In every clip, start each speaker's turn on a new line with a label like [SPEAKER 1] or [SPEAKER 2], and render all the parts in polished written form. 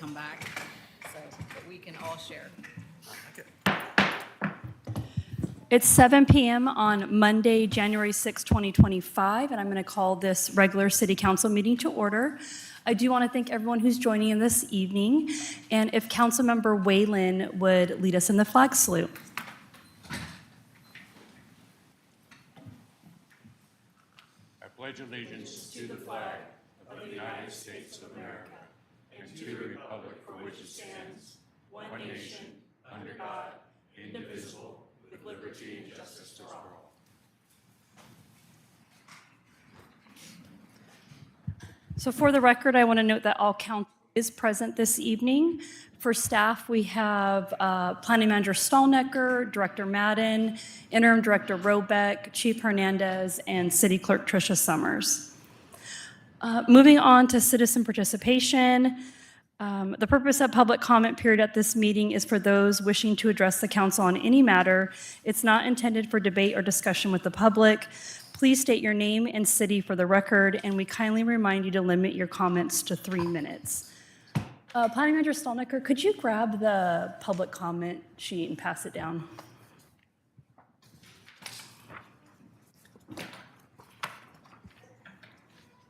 [SPEAKER 1] come back so that we can all share.
[SPEAKER 2] It's 7 p.m. on Monday, January 6, 2025, and I'm going to call this regular City Council meeting to order. I do want to thank everyone who's joining in this evening, and if Councilmember Whalen would lead us in the flag salute.
[SPEAKER 3] I pledge allegiance to the flag of the United States of America and to the republic for which it stands, one nation, under God, indivisible, with liberty and justice for all.
[SPEAKER 2] So for the record, I want to note that all council is present this evening. For staff, we have Planning Manager Stallnecker, Director Madden, Interim Director Robeck, Chief Hernandez, and City Clerk Tricia Summers. Moving on to citizen participation. The purpose of public comment period at this meeting is for those wishing to address the council on any matter. It's not intended for debate or discussion with the public. Please state your name and city for the record, and we kindly remind you to limit your comments to 3 minutes. Planning Manager Stallnecker, could you grab the public comment sheet and pass it down?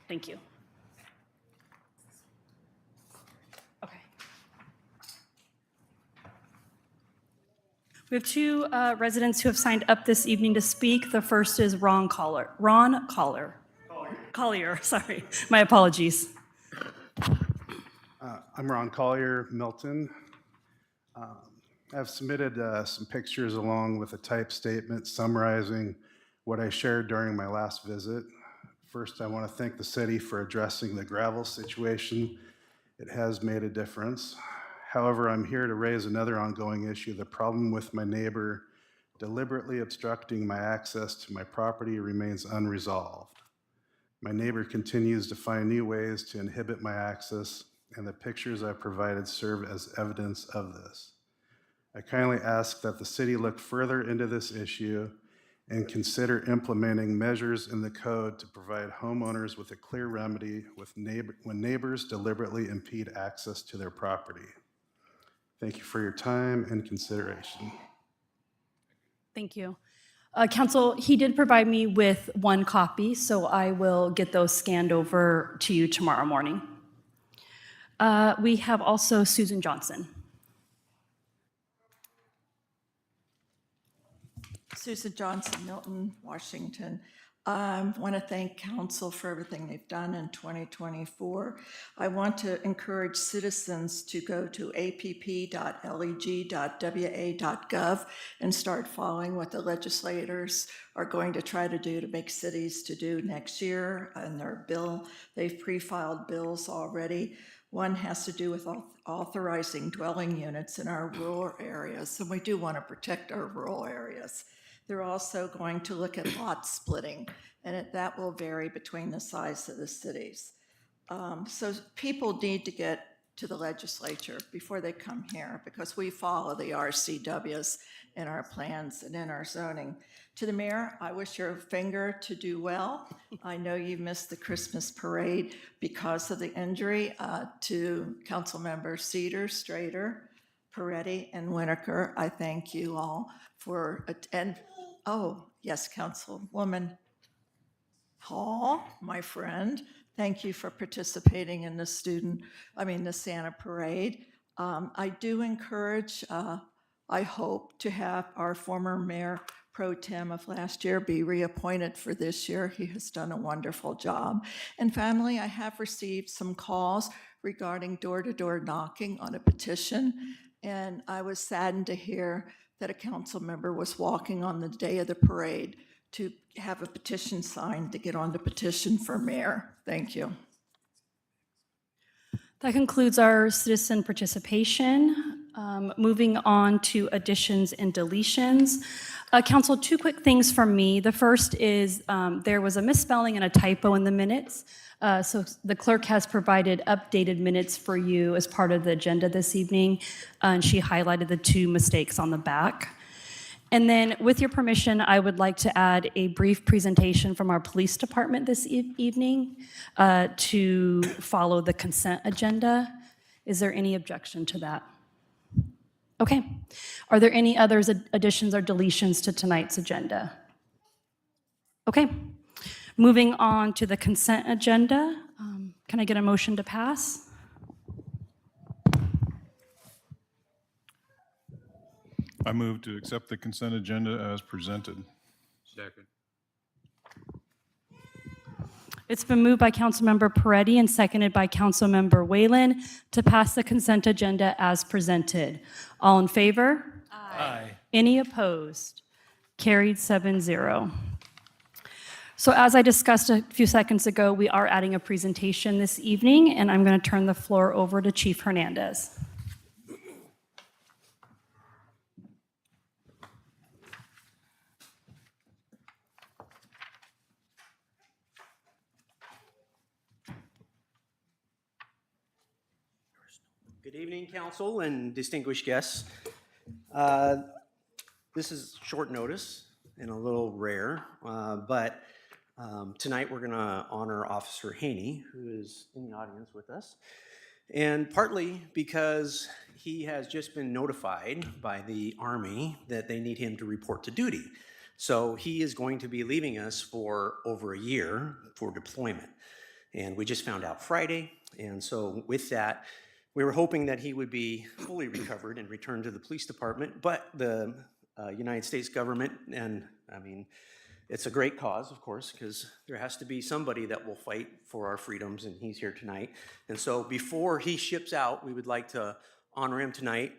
[SPEAKER 2] Thank you. Okay. We have two residents who have signed up this evening to speak. The first is Ron Collier, sorry. My apologies.
[SPEAKER 4] I'm Ron Collier, Milton. I've submitted some pictures along with a typed statement summarizing what I shared during my last visit. First, I want to thank the city for addressing the gravel situation. It has made a difference. However, I'm here to raise another ongoing issue. The problem with my neighbor deliberately obstructing my access to my property remains unresolved. My neighbor continues to find new ways to inhibit my access, and the pictures I provided serve as evidence of this. I kindly ask that the city look further into this issue and consider implementing measures in the code to provide homeowners with a clear remedy when neighbors deliberately impede access to their property. Thank you for your time and consideration.
[SPEAKER 2] Thank you. Council, he did provide me with one copy, so I will get those scanned over to you tomorrow morning. We have also Susan Johnson.
[SPEAKER 5] Susan Johnson, Milton, Washington. I want to thank council for everything they've done in 2024. I want to encourage citizens to go to app.leg.wa.gov and start following what the legislators are going to try to do to make cities to do next year in their bill. They've pre-filed bills already. One has to do with authorizing dwelling units in our rural areas, and we do want to protect our rural areas. They're also going to look at lot splitting, and that will vary between the size of the cities. So people need to get to the legislature before they come here because we follow the RCWs in our plans and in our zoning. To the mayor, I wish your finger to do well. I know you missed the Christmas parade because of the injury. To council members Cedar, Strader, Peretti, and Winokur, I thank you all for, and oh, yes, Councilwoman Hall, my friend, thank you for participating in the Santa parade. I do encourage, I hope to have our former mayor pro tem of last year be reappointed for this year. He has done a wonderful job. And finally, I have received some calls regarding door-to-door knocking on a petition, and I was saddened to hear that a council member was walking on the day of the parade to have a petition signed to get on the petition for mayor. Thank you.
[SPEAKER 2] That concludes our citizen participation. Moving on to additions and deletions. Council, two quick things from me. The first is there was a misspelling and a typo in the minutes. So the clerk has provided updated minutes for you as part of the agenda this evening, and she highlighted the two mistakes on the back. And then, with your permission, I would like to add a brief presentation from our police department this evening to follow the consent agenda. Is there any objection to that? Okay. Are there any others additions or deletions to tonight's agenda? Okay. Moving on to the consent agenda. Can I get a motion to pass?
[SPEAKER 6] I move to accept the consent agenda as presented.
[SPEAKER 3] Second.
[SPEAKER 2] It's been moved by Councilmember Peretti and seconded by Councilmember Whalen to pass the consent agenda as presented. All in favor?
[SPEAKER 3] Aye.
[SPEAKER 2] Any opposed? Carried 7-0. So as I discussed a few seconds ago, we are adding a presentation this evening, and I'm going to turn the floor over to Chief Hernandez.
[SPEAKER 7] Good evening, council and distinguished guests. This is short notice and a little rare, but tonight we're going to honor Officer Haney, who is in the audience with us, and partly because he has just been notified by the Army that they need him to report to duty. So he is going to be leaving us for over a year for deployment. And we just found out Friday, and so with that, we were hoping that he would be fully recovered and returned to the police department, but the United States government, and I mean, it's a great cause, of course, because there has to be somebody that will fight for our freedoms, and he's here tonight. And so before he ships out, we would like to honor him tonight,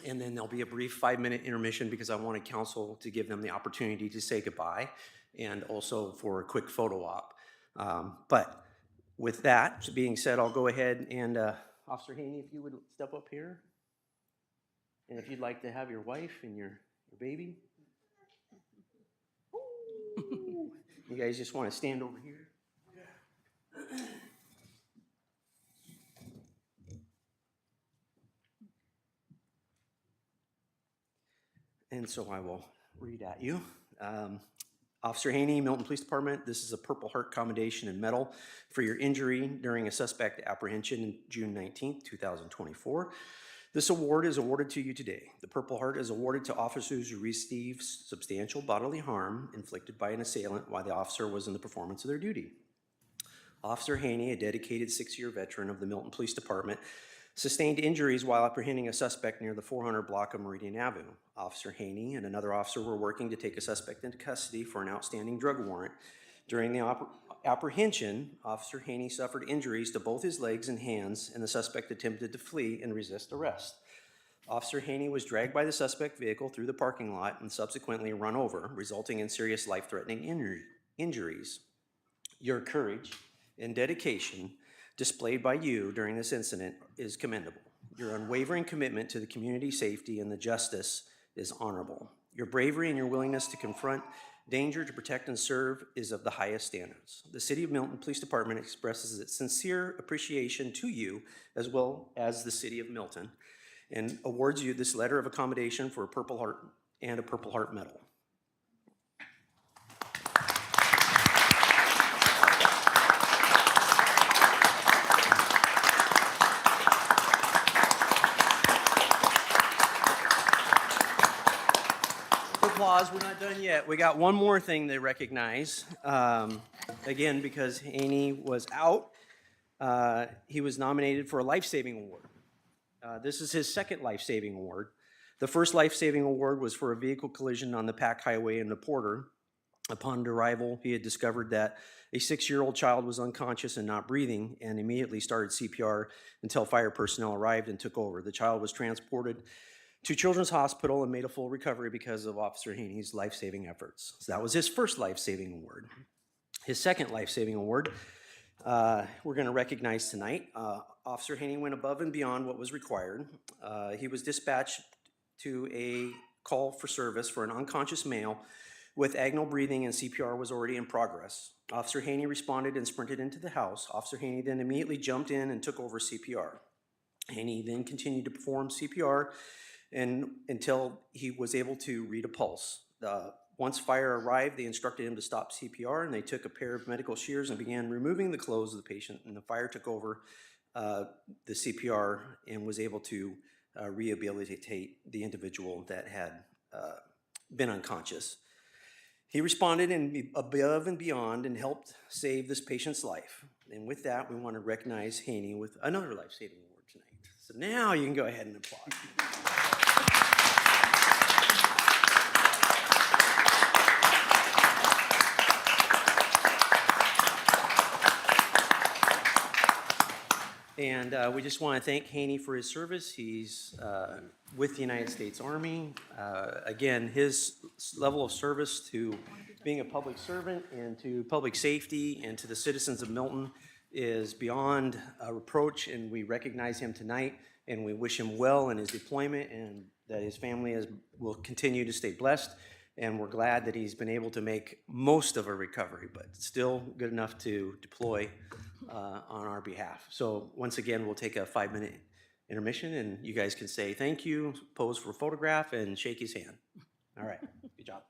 [SPEAKER 7] and then there'll be a brief 5-minute intermission because I wanted council to give them the opportunity to say goodbye and also for a quick photo op. But with that being said, I'll go ahead and Officer Haney, if you would step up here. And if you'd like to have your wife and your baby. You guys just want to stand over here? And so I will read at you. Officer Haney, Milton Police Department, this is a Purple Heart Commendation and Medal for your injury during a suspect apprehension in June 19th, 2024. This award is awarded to you today. The Purple Heart is awarded to officers who received substantial bodily harm inflicted by an assailant while the officer was in the performance of their duty. Officer Haney, a dedicated 6-year veteran of the Milton Police Department, sustained injuries while apprehending a suspect near the 400 block of Meridian Avenue. Officer Haney and another officer were working to take a suspect into custody for an outstanding drug warrant. During the apprehension, Officer Haney suffered injuries to both his legs and hands, and the suspect attempted to flee and resist arrest. Officer Haney was dragged by the suspect vehicle through the parking lot and subsequently run over, resulting in serious life-threatening injuries. Your courage and dedication displayed by you during this incident is commendable. Your unwavering commitment to the community safety and the justice is honorable. Your bravery and your willingness to confront danger to protect and serve is of the highest standards. The City of Milton Police Department expresses its sincere appreciation to you as well as the City of Milton and awards you this letter of accommodation for a Purple Heart and a Purple Heart Medal. Applause, we're not done yet. We got one more thing to recognize. Again, because Haney was out, he was nominated for a life-saving award. This is his second life-saving award. The first life-saving award was for a vehicle collision on the Pack Highway in Porter. Upon arrival, he had discovered that a 6-year-old child was unconscious and not breathing and immediately started CPR until fire personnel arrived and took over. The child was transported to Children's Hospital and made a full recovery because of Officer Haney's life-saving efforts. So that was his first life-saving award. His second life-saving award, we're going to recognize tonight. Officer Haney went above and beyond what was required. He was dispatched to a call for service for an unconscious male with agonal breathing and CPR was already in progress. Officer Haney responded and sprinted into the house. Officer Haney then immediately jumped in and took over CPR. Haney then continued to perform CPR until he was able to read a pulse. Once fire arrived, they instructed him to stop CPR, and they took a pair of medical shears and began removing the clothes of the patient, and the fire took over the CPR and was able to rehabilitate the individual that had been unconscious. He responded above and beyond and helped save this patient's life. And with that, we want to recognize Haney with another life-saving award tonight. So now you can go ahead and applaud. And we just want to thank Haney for his service. He's with the United States Army. Again, his level of service to being a public servant and to public safety and to the citizens of Milton is beyond reproach, and we recognize him tonight, and we wish him well in his deployment and that his family will continue to stay blessed. And we're glad that he's been able to make most of a recovery, but still good enough to deploy on our behalf. So once again, we'll take a 5-minute intermission, and you guys can say thank you, pose for a photograph, and shake his hand. All right, good job.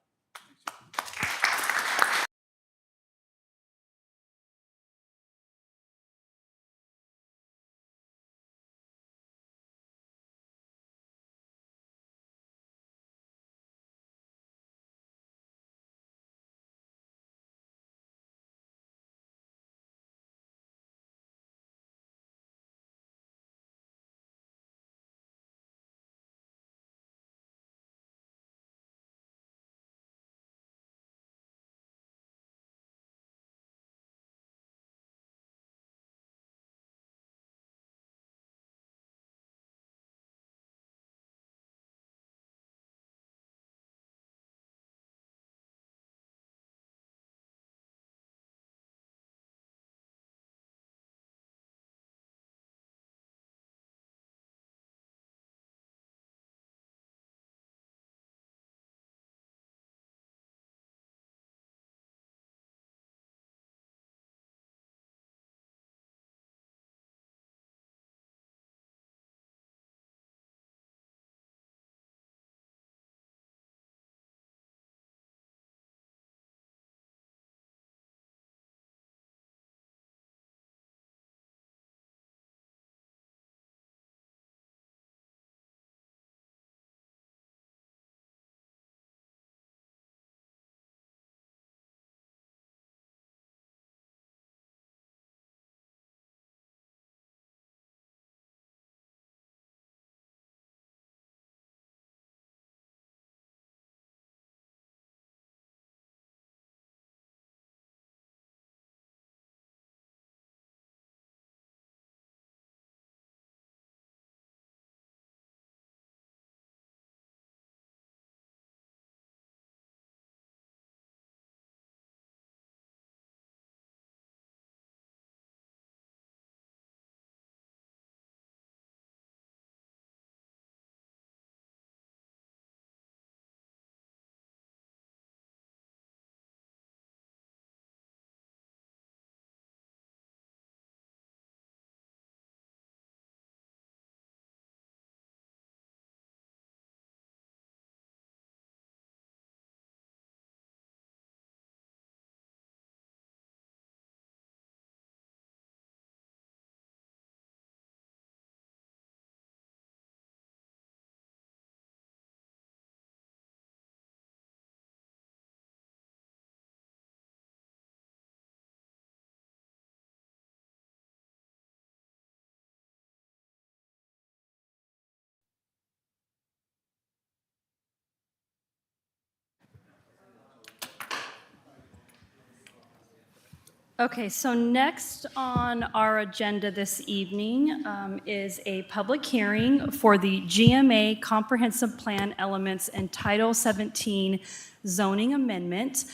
[SPEAKER 2] Okay, so next on our agenda this evening is a public hearing for the GMA Comprehensive Plan Elements and Title 17 zoning amendment.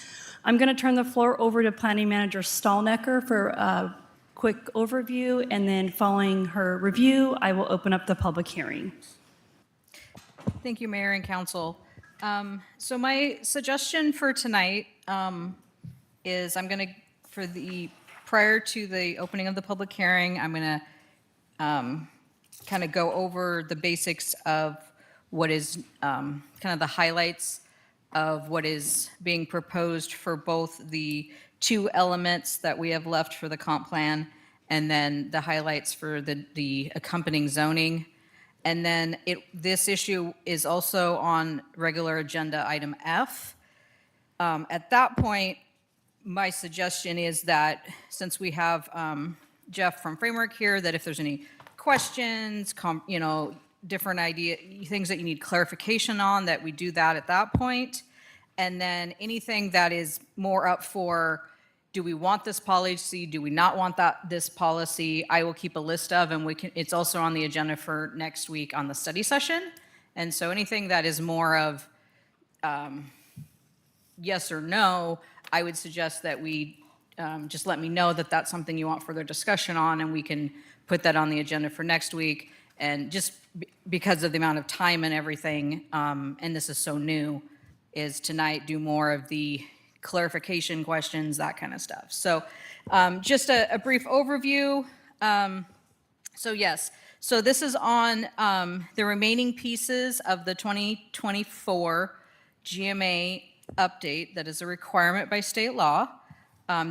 [SPEAKER 2] I'm going to turn the floor over to Planning Manager Stallnecker for a quick overview, and then following her review, I will open up the public hearing.
[SPEAKER 1] Thank you, Mayor and Council. So my suggestion for tonight is prior to the opening of the public hearing, I'm going to kind of go over the basics of what is kind of the highlights of what is being proposed for both the two elements that we have left for the comp plan, and then the highlights for the accompanying zoning. And then this issue is also on regular agenda item F. At that point, my suggestion is that since we have Jeff from Framework here, that if there's any questions, different things that you need clarification on, that we do that at that point. And then anything that is more up for, do we want this policy? Do we not want this policy? I will keep a list of, and it's also on the agenda for next week on the study session. And so anything that is more of yes or no, I would suggest that we just let me know that that's something you want further discussion on, and we can put that on the agenda for next week. And just because of the amount of time and everything, and this is so new, is tonight do more of the clarification questions, that kind of stuff. So just a brief overview. So yes, so this is on the remaining pieces of the 2024 GMA update that is a requirement by state law.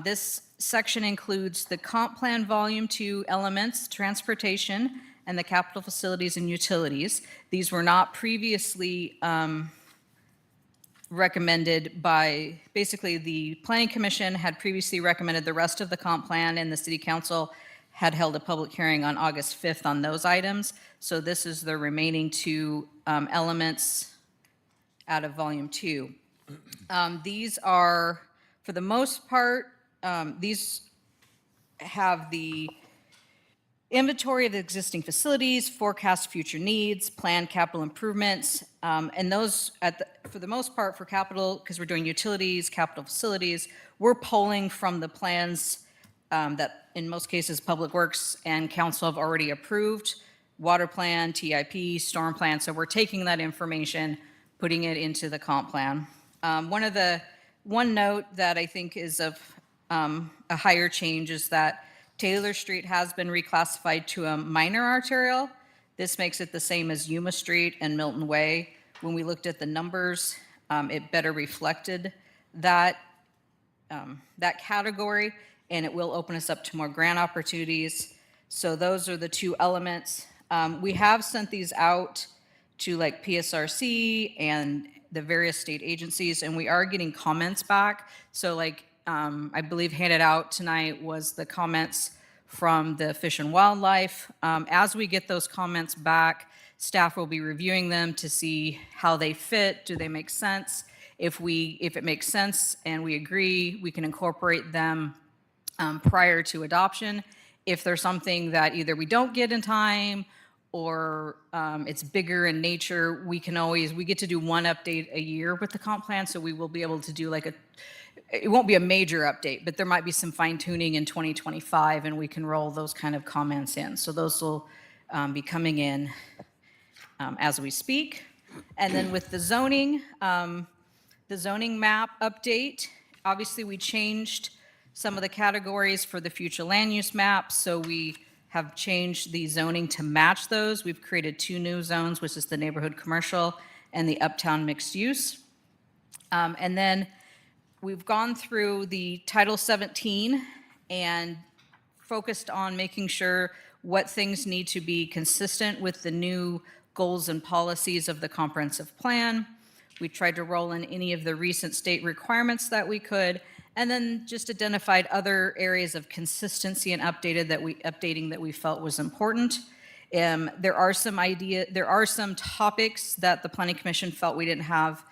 [SPEAKER 1] This section includes the comp plan volume 2 elements, transportation, and the capital facilities and utilities. These were not previously recommended by, basically the Planning Commission had previously recommended the rest of the comp plan, and the City Council had held a public hearing on August 5th on those items. So this is the remaining 2 elements out of volume 2. These are, for the most part, these have the inventory of the existing facilities, forecast future needs, planned capital improvements, and those, for the most part, for capital, because we're doing utilities, capital facilities, we're pulling from the plans that, in most cases, Public Works and Council have already approved, water plan, TIP, storm plan. So we're taking that information, putting it into the comp plan. One note that I think is of a higher change is that Taylor Street has been reclassified to a minor arterial. This makes it the same as Yuma Street and Milton Way. When we looked at the numbers, it better reflected that category, and it will open us up to more grant opportunities. So those are the 2 elements. We have sent these out to like PSRC and the various state agencies, and we are getting comments back. So like, I believe handed out tonight was the comments from the Fish and Wildlife. As we get those comments back, staff will be reviewing them to see how they fit. Do they make sense? If it makes sense and we agree, we can incorporate them prior to adoption. If there's something that either we don't get in time or it's bigger in nature, we get to do one update a year with the comp plan, so we will be able to do it won't be a major update, but there might be some fine tuning in 2025, and we can roll those kind of comments in. So those will be coming in as we speak. And then with the zoning map update, obviously we changed some of the categories for the future land use map, so we have changed the zoning to match those. We've created 2 new zones, which is the neighborhood commercial and the uptown mixed use. And then we've gone through the Title 17 and focused on making sure what things need to be consistent with the new goals and policies of the comprehensive plan. We tried to roll in any of the recent state requirements that we could, and then just identified other areas of consistency and updating that we felt was important. There are some topics that the Planning Commission felt we didn't have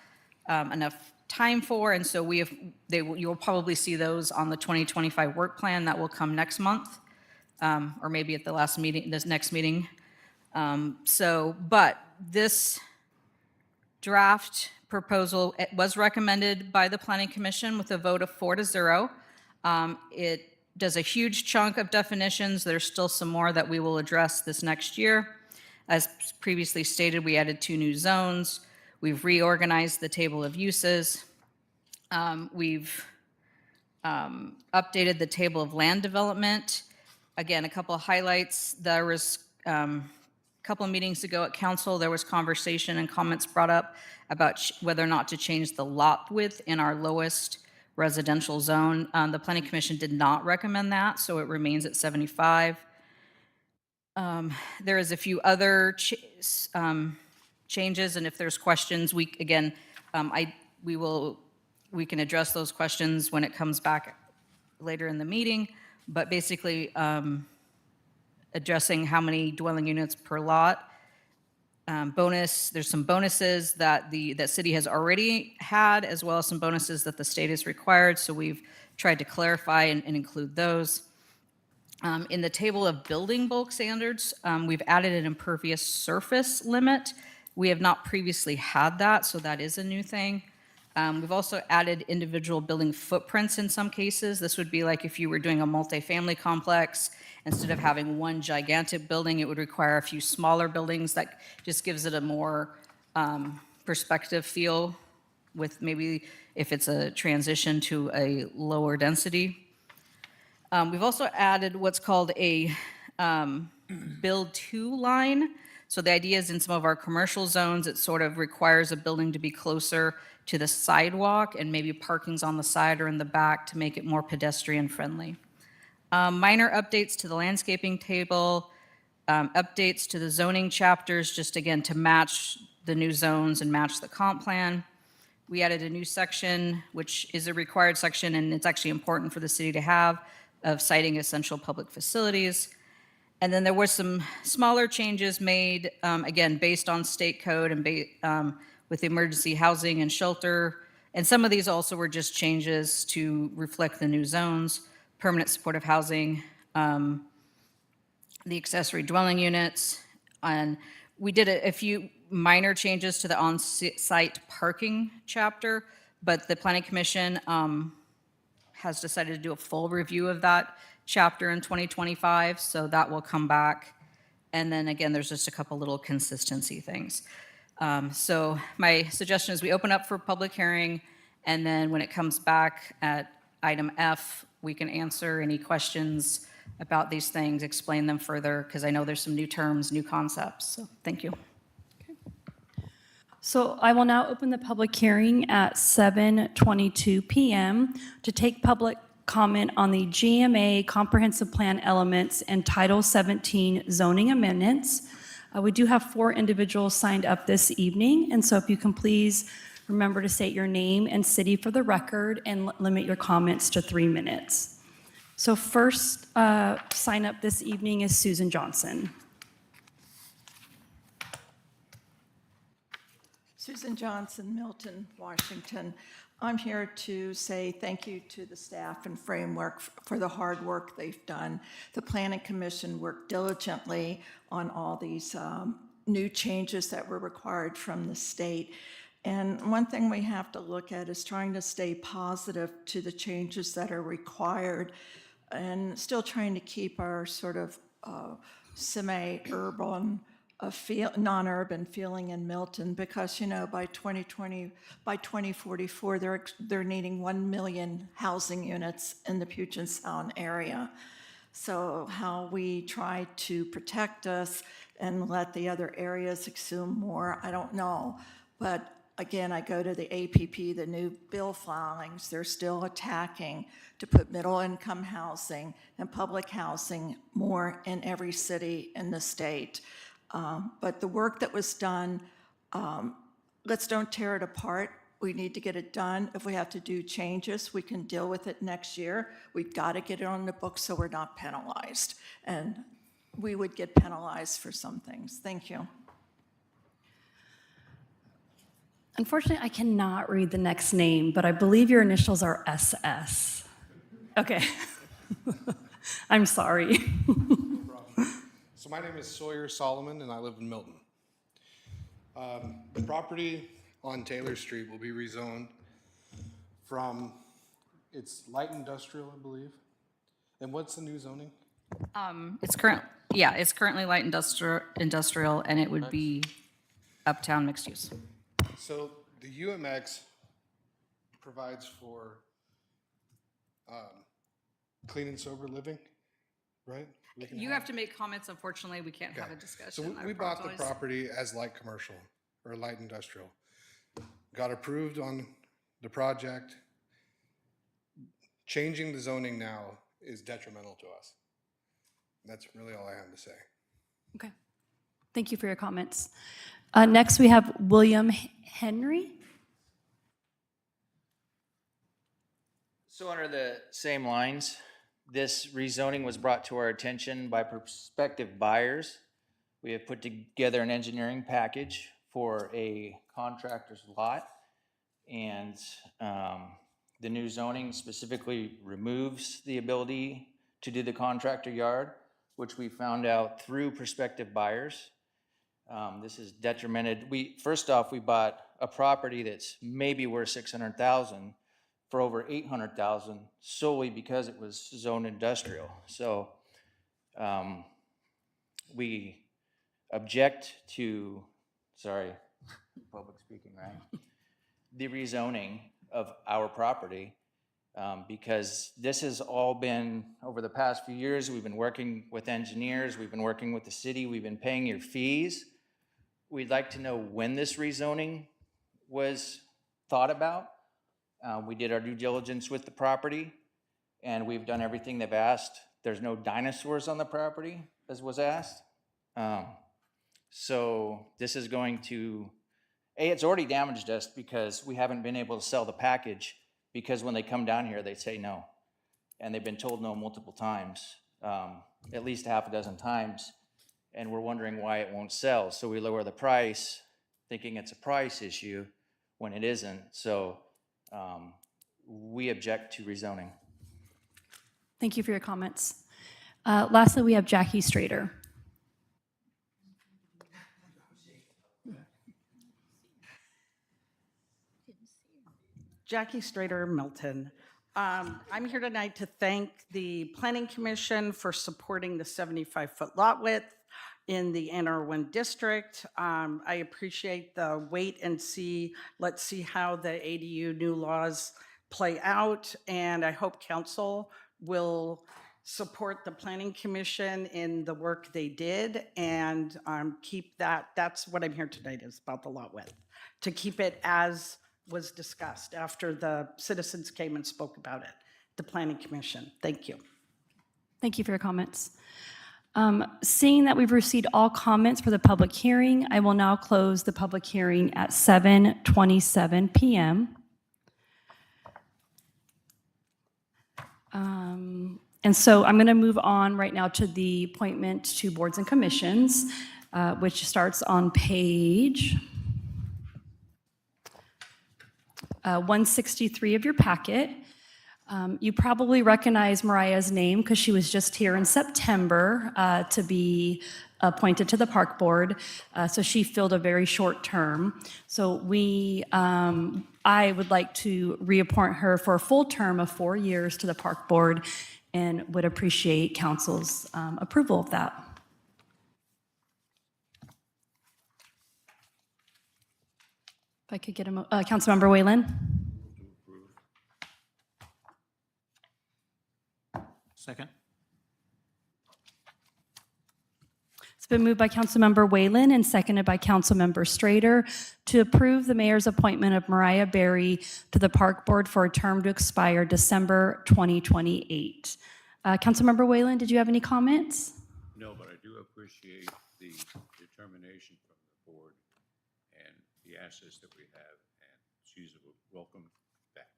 [SPEAKER 1] enough time for, and so you'll probably see those on the 2025 work plan that will come next month, or maybe at this next meeting. But this draft proposal was recommended by the Planning Commission with a vote of 4-0. It does a huge chunk of definitions. There's still some more that we will address this next year. As previously stated, we added 2 new zones. We've reorganized the table of uses. We've updated the table of land development. Again, a couple of highlights. There was a couple of meetings ago at council, there was conversation and comments brought up about whether or not to change the lot width in our lowest residential zone. The Planning Commission did not recommend that, so it remains at 75. There is a few other changes, and if there's questions, we can address those questions when it comes back later in the meeting. But basically, addressing how many dwelling units per lot. There's some bonuses that that city has already had, as well as some bonuses that the state has required. So we've tried to clarify and include those. In the table of building bulk standards, we've added an impervious surface limit. We have not previously had that, so that is a new thing. We've also added individual building footprints in some cases. This would be like if you were doing a multifamily complex, instead of having one gigantic building, it would require a few smaller buildings. That just gives it a more perspective feel with maybe if it's a transition to a lower density. We've also added what's called a build to line. So the idea is in some of our commercial zones, it sort of requires a building to be closer to the sidewalk and maybe parking's on the side or in the back to make it more pedestrian friendly. Minor updates to the landscaping table, updates to the zoning chapters, just again to match the new zones and match the comp plan. We added a new section, which is a required section, and it's actually important for the city to have, of citing essential public facilities. And then there were some smaller changes made, again, based on state code and with emergency housing and shelter. And some of these also were just changes to reflect the new zones, permanent supportive housing, the accessory dwelling units. And we did a few minor changes to the on-site parking chapter, but the Planning Commission has decided to do a full review of that chapter in 2025, so that will come back. And then again, there's just a couple little consistency things. So my suggestion is we open up for public hearing, and then when it comes back at item F, we can answer any questions about these things, explain them further, because I know there's some new terms, new concepts. So thank you.
[SPEAKER 2] So I will now open the public hearing at 7:22 p.m. to take public comment on the GMA Comprehensive Plan elements and Title 17 zoning amendments. We do have 4 individuals signed up this evening, and so if you can please remember to state your name and city for the record and limit your comments to 3 minutes. So first sign up this evening is Susan Johnson.
[SPEAKER 5] Susan Johnson, Milton, Washington. I'm here to say thank you to the staff and framework for the hard work they've done. The Planning Commission worked diligently on all these new changes that were required from the state. And one thing we have to look at is trying to stay positive to the changes that are required and still trying to keep our sort of semi-urban non-urban feeling in Milton, because by 2044 they're needing 1 million housing units in the Puget Sound area. So how we try to protect us and let the other areas consume more, I don't know. But again, I go to the APP, the new bill filings, they're still attacking to put middle-income housing and public housing more in every city in the state. But the work that was done, let's don't tear it apart. We need to get it done. If we have to do changes, we can deal with it next year. We've got to get it on the books so we're not penalized. And we would get penalized for some things. Thank you.
[SPEAKER 2] Unfortunately, I cannot read the next name, but I believe your initials are SS. Okay. I'm sorry.
[SPEAKER 8] So my name is Sawyer Solomon, and I live in Milton. The property on Taylor Street will be rezoned from, it's light industrial, I believe. And what's the new zoning?
[SPEAKER 1] It's currently light industrial, and it would be uptown mixed use.
[SPEAKER 8] So the UMX provides for clean and sober living, right?
[SPEAKER 1] You have to make comments. Unfortunately, we can't have a discussion.
[SPEAKER 8] So
[SPEAKER 1] I
[SPEAKER 8] we bought the
[SPEAKER 1] apologize.
[SPEAKER 8] property as light commercial or light industrial. Got approved on the project. changing the zoning now is detrimental to us. That's really all I have to say.
[SPEAKER 2] Okay. Thank you for your comments. Next, we have William Henry.
[SPEAKER 9] So under the same lines, this rezoning was brought to our attention by prospective buyers. We have put together an engineering package for a contractor's lot. And the new zoning specifically removes the ability to do the contractor yard, which we found out through prospective buyers. This is detrimented. First off, we bought a property that's maybe worth $600,000 for over $800,000 solely because it was zoned industrial. So we object to, sorry, public speaking, right? The rezoning of our property because this has all been, over the past few years, we've been working with engineers, we've been working with the city, we've been paying your fees. We'd like to know when this rezoning was thought about. We did our due diligence with the property, and we've done everything they've asked. There's no dinosaurs on the property, as was asked. So this is going to, it's already damaged us because we haven't been able to sell the package because when they come down here, they say no. And they've been told no multiple times, at least half a dozen times. And we're wondering why it won't sell. So we lower the price, thinking it's a price issue when it isn't. So we object to rezoning.
[SPEAKER 2] Thank you for your comments. Lastly, we have Jackie Strader.
[SPEAKER 10] Jackie Strader, Milton. I'm here tonight to thank the Planning Commission for supporting the 75-foot lot width in the NR1 district. I appreciate the wait and see, let's see how the ADU new laws play out, and I hope council will support the Planning Commission in the work they did and keep that, that's what I'm here tonight is about the lot width, to keep it as was discussed after the citizens came and spoke about it, the Planning Commission. Thank you.
[SPEAKER 2] Thank you for your comments. Seeing that we've received all comments for the public hearing, I will now close the public hearing at 7:27 p.m. And so I'm going to move on right now to the appointment to boards and commissions, which starts on page 163 of your packet. You probably recognize Mariah's name because she was just here in September to be appointed to the park board. So she filled a very short term. So I would like to reappoint her for a full term of 4 years to the park board and would appreciate council's approval of that. If I could get Councilmember Whalen.
[SPEAKER 9] Second.
[SPEAKER 2] It's been moved by Councilmember Whalen and seconded by Councilmember Strader to approve the mayor's appointment of Mariah Berry to the Park Board for a term to expire December 2028. Councilmember Whalen, did you have any comments?
[SPEAKER 3] No, but I do appreciate the determination from the board and the assets that we have, and she's welcome back.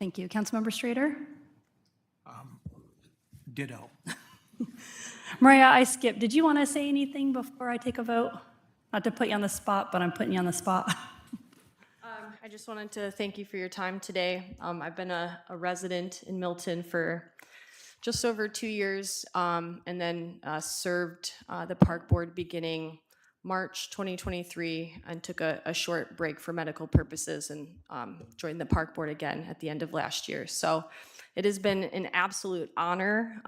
[SPEAKER 2] Thank you. Councilmember Strader?
[SPEAKER 11] Ditto.
[SPEAKER 2] Mariah, I skipped. Did you want to say anything before I take a vote? Not to put you on the spot, but I'm putting you on the spot.
[SPEAKER 12] I just wanted to thank you for your time today. I've been a resident in Milton for just over 2 years, and then served the park board beginning March 2023 and took a short break for medical purposes and joined the park board again at the end of last year. So it has been an absolute honor,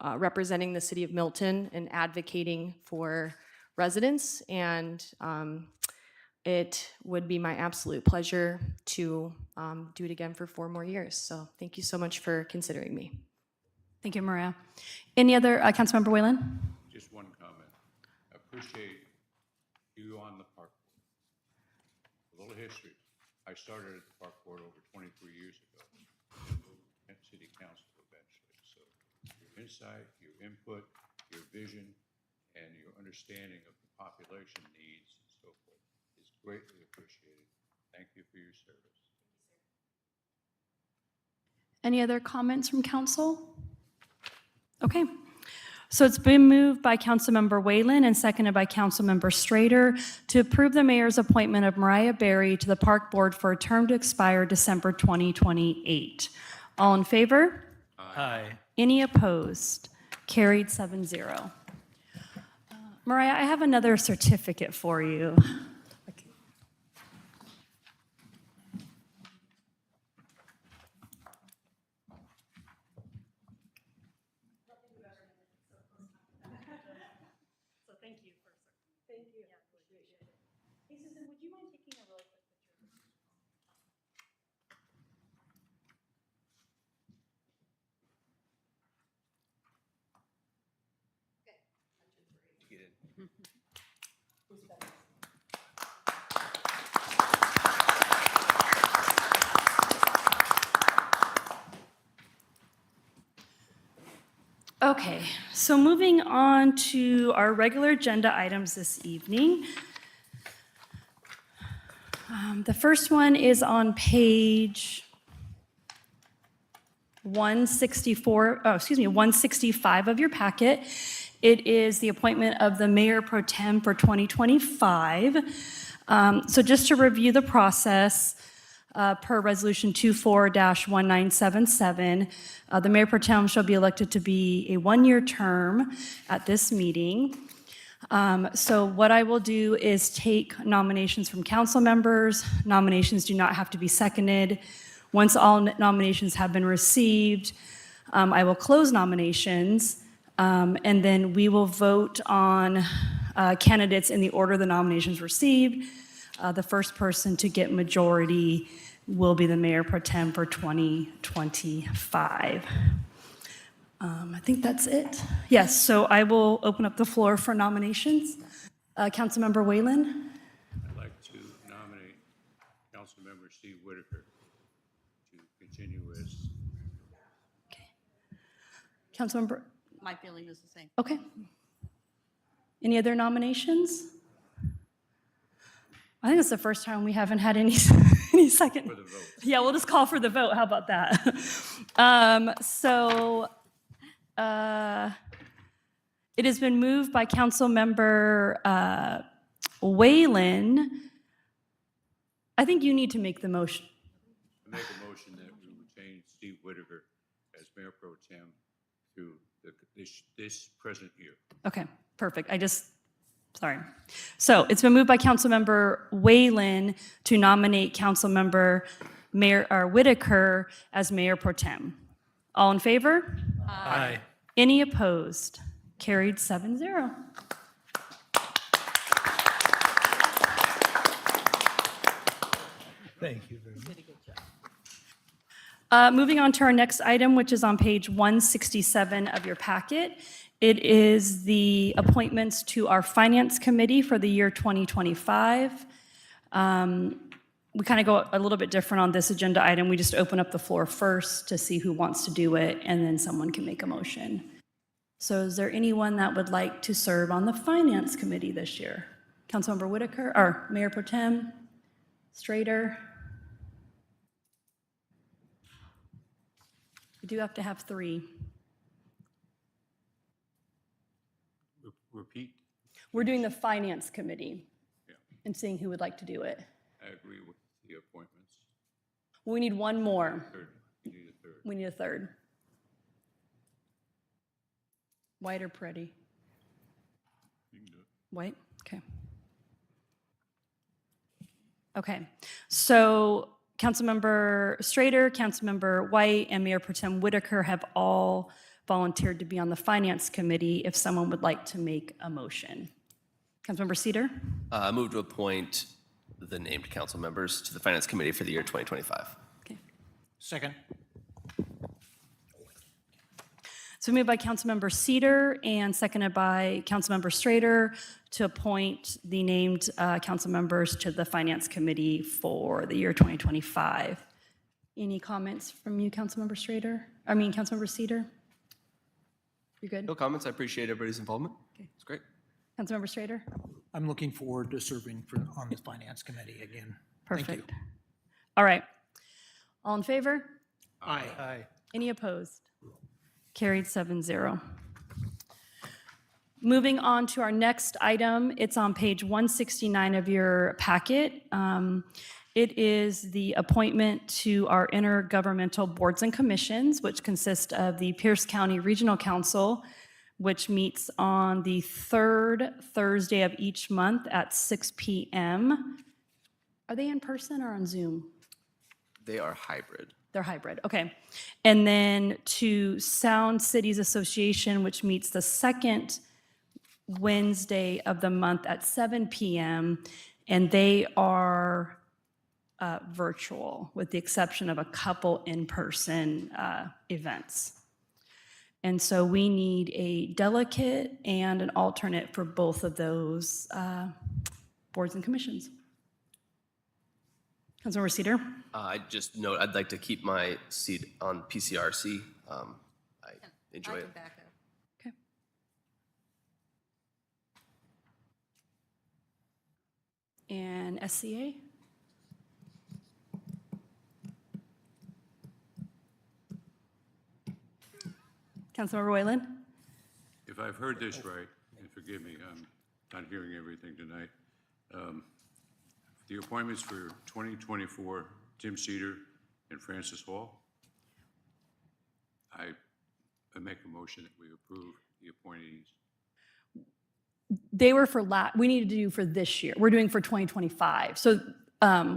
[SPEAKER 12] representing the city of Milton and advocating for residents, and it would be my absolute pleasure to do it again for 4 more years. So thank you so much for considering me.
[SPEAKER 2] Thank you, Mariah. Any other, Councilmember Whalen?
[SPEAKER 3] Just one comment. I appreciate you on the park board. A little history. I started at the park board over 23 years ago. city council eventually. So your insight, your input, your vision, and your understanding of the population needs and so forth is greatly appreciated. Thank you for your service.
[SPEAKER 2] Any other comments from council? Okay. So it's been moved by Councilmember Whalen and seconded by Councilmember Strader to approve the mayor's appointment of Mariah Berry to the Park Board for a term to expire December 2028. All in favor?
[SPEAKER 9] Aye.
[SPEAKER 2] Any opposed? Carried 7-0. Mariah, I have another certificate for you. So thank you for, thank you. Yeah, appreciate it. Hey, Susan, would you mind taking a really quick picture? Okay, so moving on to our regular agenda items this evening. The first one is on page 165 of your packet. It is the appointment of the mayor pro tem for 2025. So just to review the process, per Resolution 24-1977, the mayor pro tem shall be elected to be a one-year term at this meeting. So what I will do is take nominations from council members. Nominations do not have to be seconded. Once all nominations have been received, I will close nominations, and then we will vote on candidates in the order the nominations received. The first person to get majority will be the mayor pro tem for 2025. I think that's it. Yes, so I will open up the floor for nominations. Councilmember Whalen?
[SPEAKER 3] I'd like to nominate Councilmember Steve Whitaker to continue as.
[SPEAKER 2] Okay. Councilmember,
[SPEAKER 10] My feeling is the same.
[SPEAKER 2] okay. Any other nominations? I think it's the first time we haven't had any, any second.
[SPEAKER 3] For the vote.
[SPEAKER 2] Yeah, we'll just call for the vote. How about that? It has been moved by Councilmember Whalen. I think you need to make the motion.
[SPEAKER 3] I make a motion that we retain Steve Whitaker as mayor pro tem through this present year.
[SPEAKER 2] Okay, perfect. Sorry. So it's been moved by Councilmember Whalen to nominate Councilmember Whitaker as mayor pro tem. All in favor?
[SPEAKER 9] Aye.
[SPEAKER 2] Any opposed? Carried 7-0.
[SPEAKER 11] Thank you very much.
[SPEAKER 2] Moving on to our next item, which is on page 167 of your packet. It is the appointments to our Finance Committee for the year 2025. We kind of go a little bit different on this agenda item. We just open up the floor first to see who wants to do it, and then someone can make a motion. So is there anyone that would like to serve on the Finance Committee this year? Councilmember Whitaker, or Mayor Pro Tem Strader? We do have to have 3.
[SPEAKER 3] Repeat.
[SPEAKER 2] We're doing the Finance Committee
[SPEAKER 3] Yeah,
[SPEAKER 2] and seeing who would like to do it.
[SPEAKER 3] I agree with the appointments.
[SPEAKER 2] We need one more.
[SPEAKER 3] Third, you need a third.
[SPEAKER 2] We need a third. White or Pretty?
[SPEAKER 3] You can do it.
[SPEAKER 2] White? Okay. Okay, so Councilmember Strader, Councilmember White, and Mayor Pro Tem Whitaker have all volunteered to be on the Finance Committee if someone would like to make a motion. Councilmember Cedar?
[SPEAKER 13] I move to appoint the named council members to the Finance Committee for the year 2025.
[SPEAKER 2] Okay.
[SPEAKER 9] Second.
[SPEAKER 2] So moved by Councilmember Cedar and seconded by Councilmember Strader to appoint the named council members to the Finance Committee for the year 2025. Any comments from you, Councilmember Councilmember Cedar? You're good?
[SPEAKER 13] No comments. I appreciate everybody's involvement. It's great.
[SPEAKER 2] Councilmember Strader?
[SPEAKER 11] I'm looking forward to serving on the Finance Committee again. Thank you.
[SPEAKER 2] Perfect. All right. All in favor?
[SPEAKER 11] Aye.
[SPEAKER 2] Any opposed? Carried 7-0. Moving on to our next item, it's on page 169 of your packet. It is the appointment to our intergovernmental boards and commissions, which consist of the Pierce County Regional Council, which meets on the third Thursday of each month at 6 p.m. Are they in person or on Zoom?
[SPEAKER 13] They are hybrid.
[SPEAKER 2] They're hybrid, okay. And then to Sound Cities Association, which meets the second Wednesday of the month at 7 p.m., and they are virtual, with the exception of a couple in-person events. And so we need a delegate and an alternate for both of those boards and commissions. Councilmember Cedar?
[SPEAKER 13] I just note, I'd like to keep my seat on PCRC. I enjoy it.
[SPEAKER 2] Okay. And SCA? Councilmember Whalen?
[SPEAKER 3] If I've heard this right, and forgive me, I'm not hearing everything tonight. The appointments for 2024, Tim Cedar and Francis Hall. I make a motion that we approve the appointees.
[SPEAKER 2] They were for we needed to do for this year. We're doing for 2025. So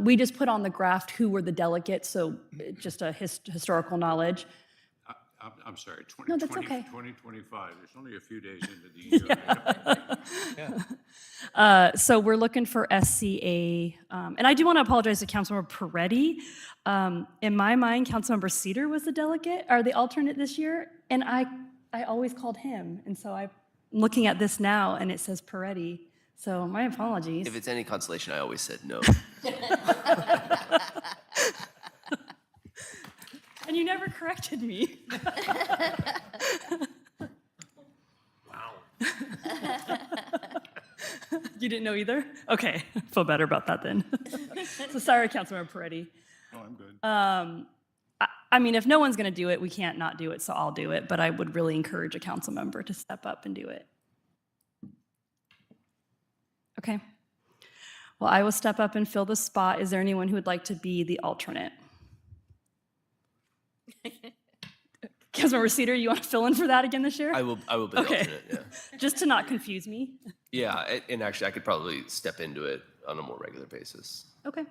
[SPEAKER 2] we just put on the graph who were the delegates, so just a historical knowledge.
[SPEAKER 3] I'm sorry,
[SPEAKER 2] No, that's okay.
[SPEAKER 3] 2025, there's only a few days into the year.
[SPEAKER 2] So we're looking for SCA. And I do want to apologize to Councilmember Peretti. In my mind, Councilmember Cedar was the delegate, or the alternate this year, and I always called him. And so I'm looking at this now, and it says Peretti. So my apologies.
[SPEAKER 13] If it's any consolation, I always said no.
[SPEAKER 2] And you never corrected me.
[SPEAKER 11] Wow.
[SPEAKER 2] You didn't know either? Okay, feel better about that then. So sorry, Councilmember Peretti.
[SPEAKER 6] No, I'm good.
[SPEAKER 2] I mean, if no one's going to do it, we can't not do it, so I'll do it. But I would really encourage a council member to step up and do it. Okay. Well, I will step up and fill the spot. Is there anyone who would like to be the alternate? Councilmember Cedar, you want to fill in for that again this year?
[SPEAKER 13] I will be the alternate, yeah.
[SPEAKER 2] Just to not confuse me.
[SPEAKER 13] Yeah, and actually, I could probably step into it on a more regular basis.
[SPEAKER 2] Okay,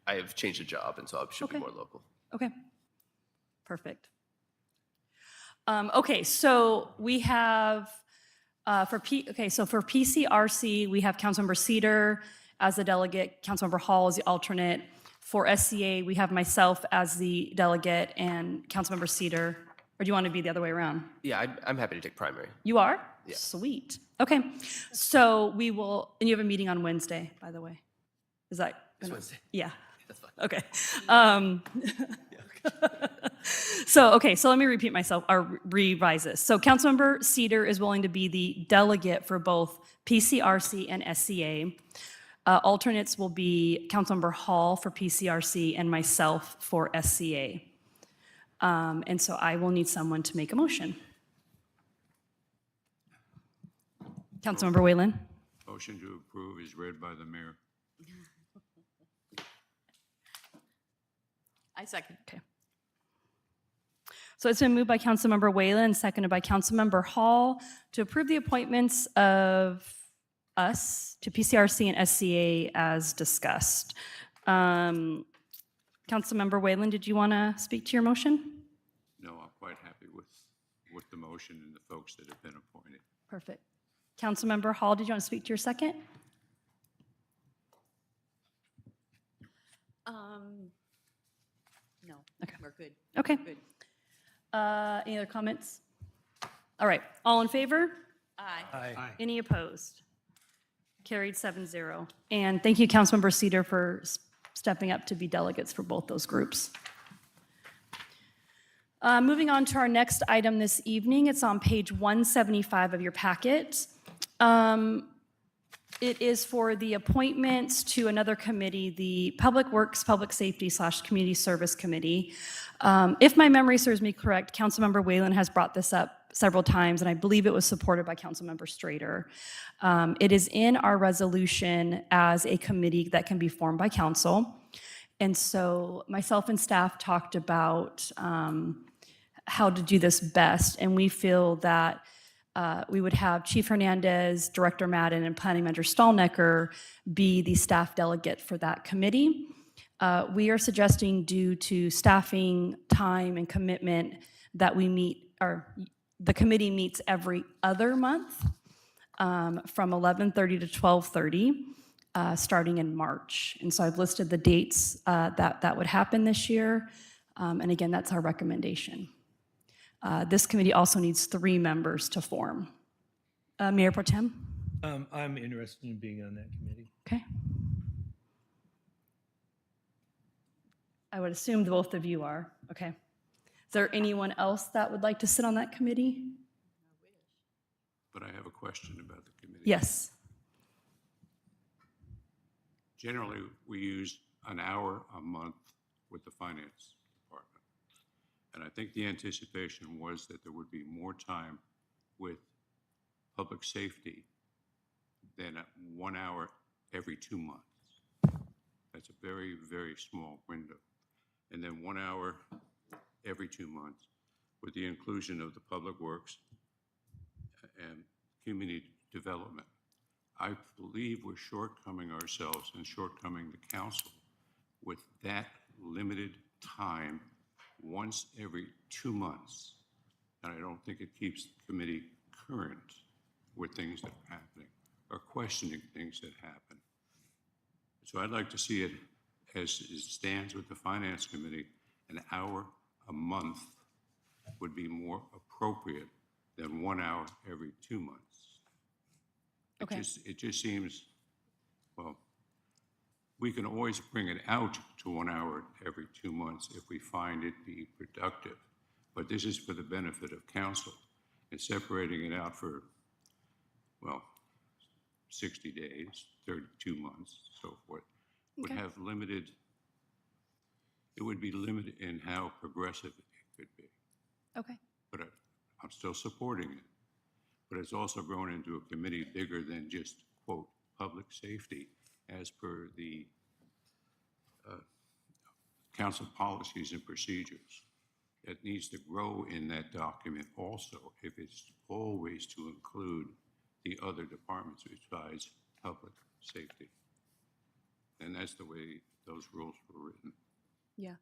[SPEAKER 13] I have changed a job, and so I should be more local.
[SPEAKER 2] okay. Perfect. Okay, so we have, for PCRC, we have Councilmember Cedar as the delegate, Councilmember Hall as the alternate. For SCA, we have myself as the delegate and Councilmember Cedar. Or do you want to be the other way around?
[SPEAKER 13] Yeah, I'm happy to take primary.
[SPEAKER 2] You are?
[SPEAKER 13] Yeah.
[SPEAKER 2] Sweet. Okay, so we will, and you have a meeting on Wednesday, by the way. Is that?
[SPEAKER 13] This Wednesday?
[SPEAKER 2] Yeah.
[SPEAKER 13] That's fine.
[SPEAKER 2] Okay. So let me repeat myself, or revise this. So Councilmember Cedar is willing to be the delegate for both PCRC and SCA. Alternates will be Councilmember Hall for PCRC and myself for SCA. And so I will need someone to make a motion. Councilmember Whalen?
[SPEAKER 3] Motion to approve is read by the mayor.
[SPEAKER 12] I second.
[SPEAKER 2] Okay. So it's been moved by Councilmember Whalen, seconded by Councilmember Hall to approve the appointments of us to PCRC and SCA as discussed. Councilmember Whalen, did you want to speak to your motion?
[SPEAKER 3] No, I'm quite happy with the motion and the folks that have been appointed.
[SPEAKER 2] Perfect. Councilmember Hall, did you want to speak to your second?
[SPEAKER 14] No.
[SPEAKER 2] Okay.
[SPEAKER 14] We're good.
[SPEAKER 2] Okay.
[SPEAKER 14] Good.
[SPEAKER 2] Any other comments? All right, all in favor?
[SPEAKER 14] Aye.
[SPEAKER 11] Aye.
[SPEAKER 2] Any opposed? Carried 7-0. And thank you, Councilmember Cedar, for stepping up to be delegates for both those groups. Moving on to our next item this evening, it's on page 175 of your packet. It is for the appointments to another committee, the Public Works, Public Safety / Community Service Committee. If my memory serves me correct, Councilmember Whalen has brought this up several times, and I believe it was supported by Councilmember Strader. It is in our resolution as a committee that can be formed by council. And so myself and staff talked about how to do this best, and we feel that we would have Chief Hernandez, Director Madden, and Planning Manager Stallnecker be the staff delegate for that committee. We are suggesting, due to staffing, time, and commitment, that we meet, or the committee meets every other month from 11:30 to 12:30, starting in March. And so I've listed the dates that would happen this year. And again, that's our recommendation. This committee also needs 3 members to form. Mayor Pro Tem?
[SPEAKER 11] I'm interested in being on that committee.
[SPEAKER 2] Okay. I would assume both of you are. Okay. Is there anyone else that would like to sit on that committee?
[SPEAKER 3] But I have a question about the committee.
[SPEAKER 2] Yes.
[SPEAKER 3] Generally, we use an hour a month with the finance department. And I think the anticipation was that there would be more time with public safety than 1 hour every 2 months. That's a very, very small window. And then 1 hour every 2 months with the inclusion of the public works and community development. I believe we're shortcoming ourselves and shortcoming the council with that limited time once every 2 months. And I don't think it keeps the committee current with things that are happening or questioning things that happen. So I'd like to see it as it stands with the Finance Committee. An hour a month would be more appropriate than 1 hour every 2 months.
[SPEAKER 2] Okay.
[SPEAKER 3] It just seems, well, we can always bring it out to 1 hour every 2 months if we find it be productive. But this is for the benefit of council, and separating it out for, well, 60 days, 32 months, so forth, would
[SPEAKER 2] Okay.
[SPEAKER 3] have limited, it would be limited in how progressive it could be.
[SPEAKER 2] Okay.
[SPEAKER 3] But I'm still supporting it. But it's also grown into a committee bigger than just, quote, public safety, as per the council policies and procedures. It needs to grow in that document also, if it's always to include the other departments besides public safety. And that's the way those rules were written.
[SPEAKER 2] Yeah.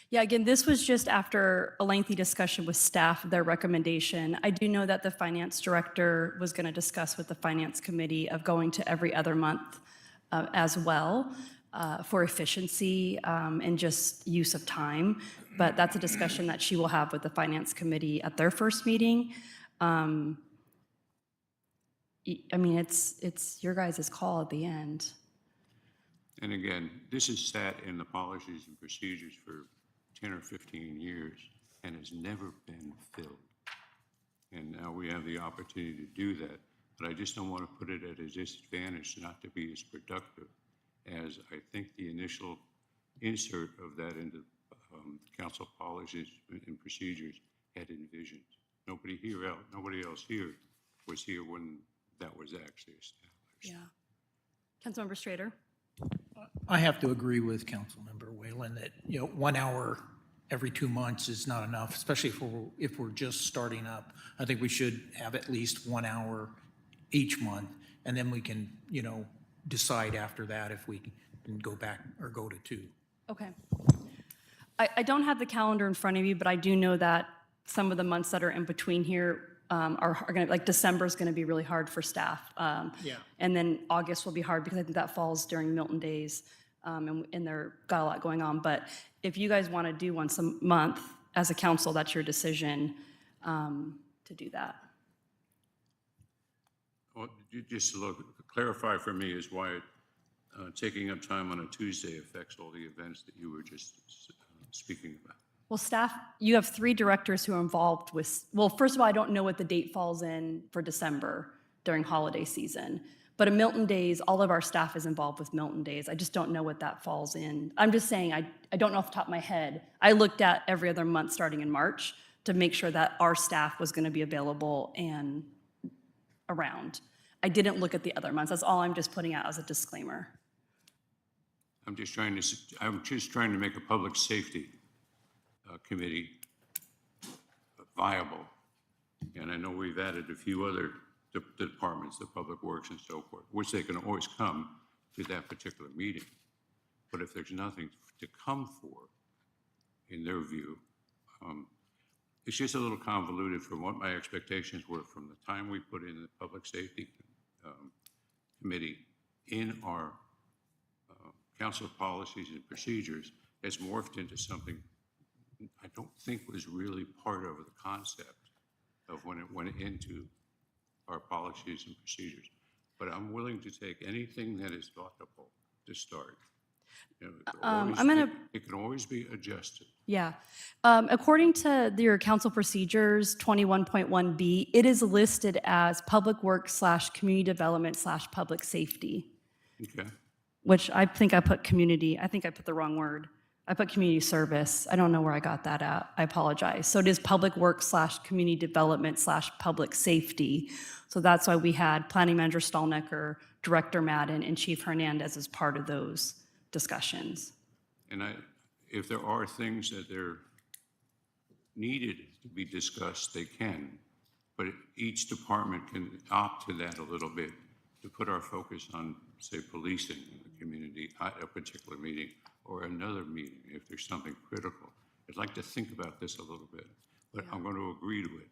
[SPEAKER 2] Yeah, again, this was just after a lengthy discussion with staff, their recommendation. I do know that the finance director was going to discuss with the finance committee of going to every other month as well for efficiency and just use of time. But that's a discussion that she will have with the finance committee at their first meeting. I mean, it's your guys' call at the end.
[SPEAKER 3] And again, this has sat in the policies and procedures for 10 or 15 years and has never been filled. And now we have the opportunity to do that. But I just don't want to put it at a disadvantage not to be as productive as I think the initial insert of that into council policies and procedures had envisioned. Nobody else here was here when that was actually established.
[SPEAKER 2] Yeah. Councilmember Strader?
[SPEAKER 11] I have to agree with Councilmember Whalen that, 1 hour every 2 months is not enough, especially if we're just starting up. I think we should have at least 1 hour each month, and then we can, decide after that if we can go back or go to 2.
[SPEAKER 2] Okay. I don't have the calendar in front of you, but I do know that some of the months that are in between here are going to, like December is going to be really hard for staff.
[SPEAKER 11] Yeah.
[SPEAKER 2] And then August will be hard because I think that falls during Milton Days and they're got a lot going on. But if you guys want to do once a month as a council, that's your decision to do that.
[SPEAKER 3] Well, just to clarify for me is why taking up time on a Tuesday affects all the events that you were just speaking about.
[SPEAKER 2] Well, staff, you have 3 directors who are involved with, well, first of all, I don't know what the date falls in for December during holiday season. But at Milton Days, all of our staff is involved with Milton Days. I just don't know what that falls in. I'm just saying, I don't know off the top of my head. I looked at every other month starting in March to make sure that our staff was going to be available and around. I didn't look at the other months. That's all I'm just putting out as a disclaimer.
[SPEAKER 3] I'm just trying to make a public safety committee viable. And I know we've added a few other departments, the Public Works and so forth, which they can always come to that particular meeting. But if there's nothing to come for, in their view, it's just a little convoluted from what my expectations were from the time we put in the Public Safety Committee in our Council of Policies and Procedures has morphed into something I don't think was really part of the concept of when it went into our policies and procedures. But I'm willing to take anything that is thoughtful to start. You know, it can always be adjusted.
[SPEAKER 2] Yeah. According to your council procedures 21.1B, it is listed as public works / community development / public safety,
[SPEAKER 3] Okay.
[SPEAKER 2] which I think I put community. I think I put the wrong word. I put community service. I don't know where I got that at. I apologize. So it is public works / community development / public safety. So that's why we had Planning Manager Stallnecker, Director Madden, and Chief Hernandez as part of those discussions.
[SPEAKER 3] And if there are things that are needed to be discussed, they can. But each department can opt to that a little bit to put our focus on, say, policing in the community at a particular meeting or another meeting if there's something critical. I'd like to think about this a little bit, but I'm going to agree to it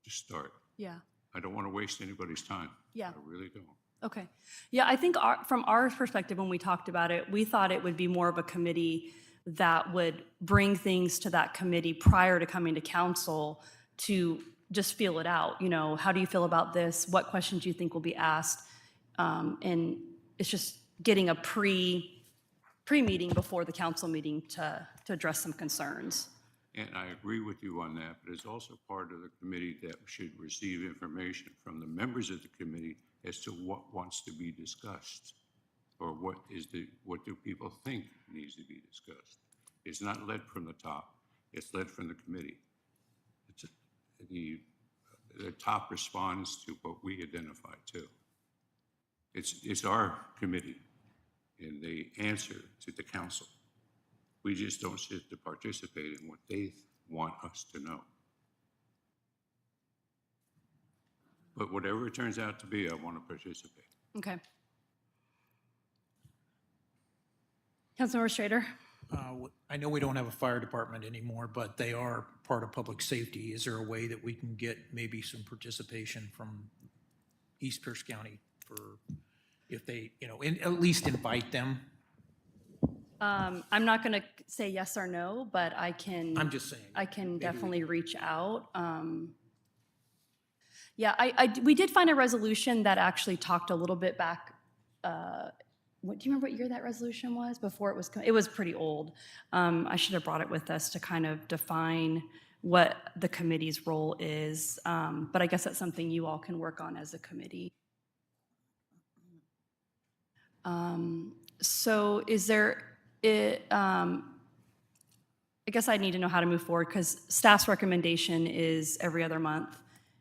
[SPEAKER 3] to start.
[SPEAKER 2] Yeah.
[SPEAKER 3] I don't want to waste anybody's time.
[SPEAKER 2] Yeah.
[SPEAKER 3] I really don't.
[SPEAKER 2] Okay. Yeah, I think from our perspective, when we talked about it, we thought it would be more of a committee that would bring things to that committee prior to coming to council to just feel it out. You know, how do you feel about this? What questions do you think will be asked? And it's just getting a pre-meeting before the council meeting to address some concerns.
[SPEAKER 3] And I agree with you on that, but it's also part of the committee that should receive information from the members of the committee as to what wants to be discussed, or what do people think needs to be discussed. It's not led from the top, it's led from the committee. The top responds to what we identify too. It's our committee, and they answer to the council. We just don't sit to participate in what they want us to know. But whatever it turns out to be, I want to participate.
[SPEAKER 2] Okay. Councilmember Schrader?
[SPEAKER 11] I know we don't have a fire department anymore, but they are part of public safety. Is there a way that we can get maybe some participation from East Pierce County for, if they, you know, at least invite them?
[SPEAKER 2] I'm not going to say yes or no, but I can.
[SPEAKER 11] I'm just saying.
[SPEAKER 2] I can definitely reach out. Yeah, we did find a resolution that actually talked a little bit back. Do you remember what year that resolution was? Before it was pretty old. I should have brought it with us to kind of define what the committee's role is. But I guess that's something you all can work on as a committee. So is there, I guess I need to know how to move forward because staff's recommendation is every other month.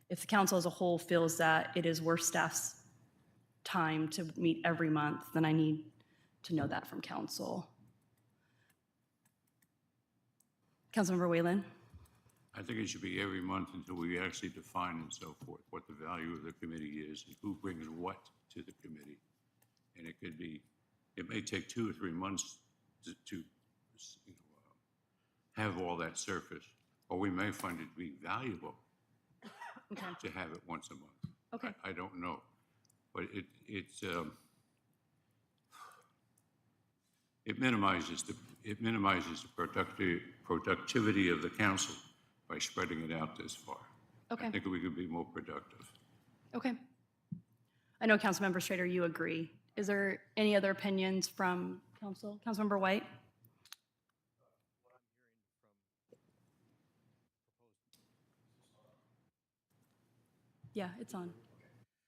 [SPEAKER 2] If the council as a whole feels that it is worth staff's time to meet every month, then I need to know that from council. Councilmember Whalen?
[SPEAKER 3] I think it should be every month until we actually define and so forth what the value of the committee is and who brings what to the committee. And it could be, it may take 2 or 3 months to have all that surface, or we may find it to be valuable to have it once a month.
[SPEAKER 2] Okay.
[SPEAKER 3] I don't know, but it minimizes the productivity of the council by spreading it out this far.
[SPEAKER 2] Okay.
[SPEAKER 3] I think we could be more productive.
[SPEAKER 2] Okay. I know Councilmember Schrader, you agree. Is there any other opinions from council? Councilmember White? Yeah, it's on.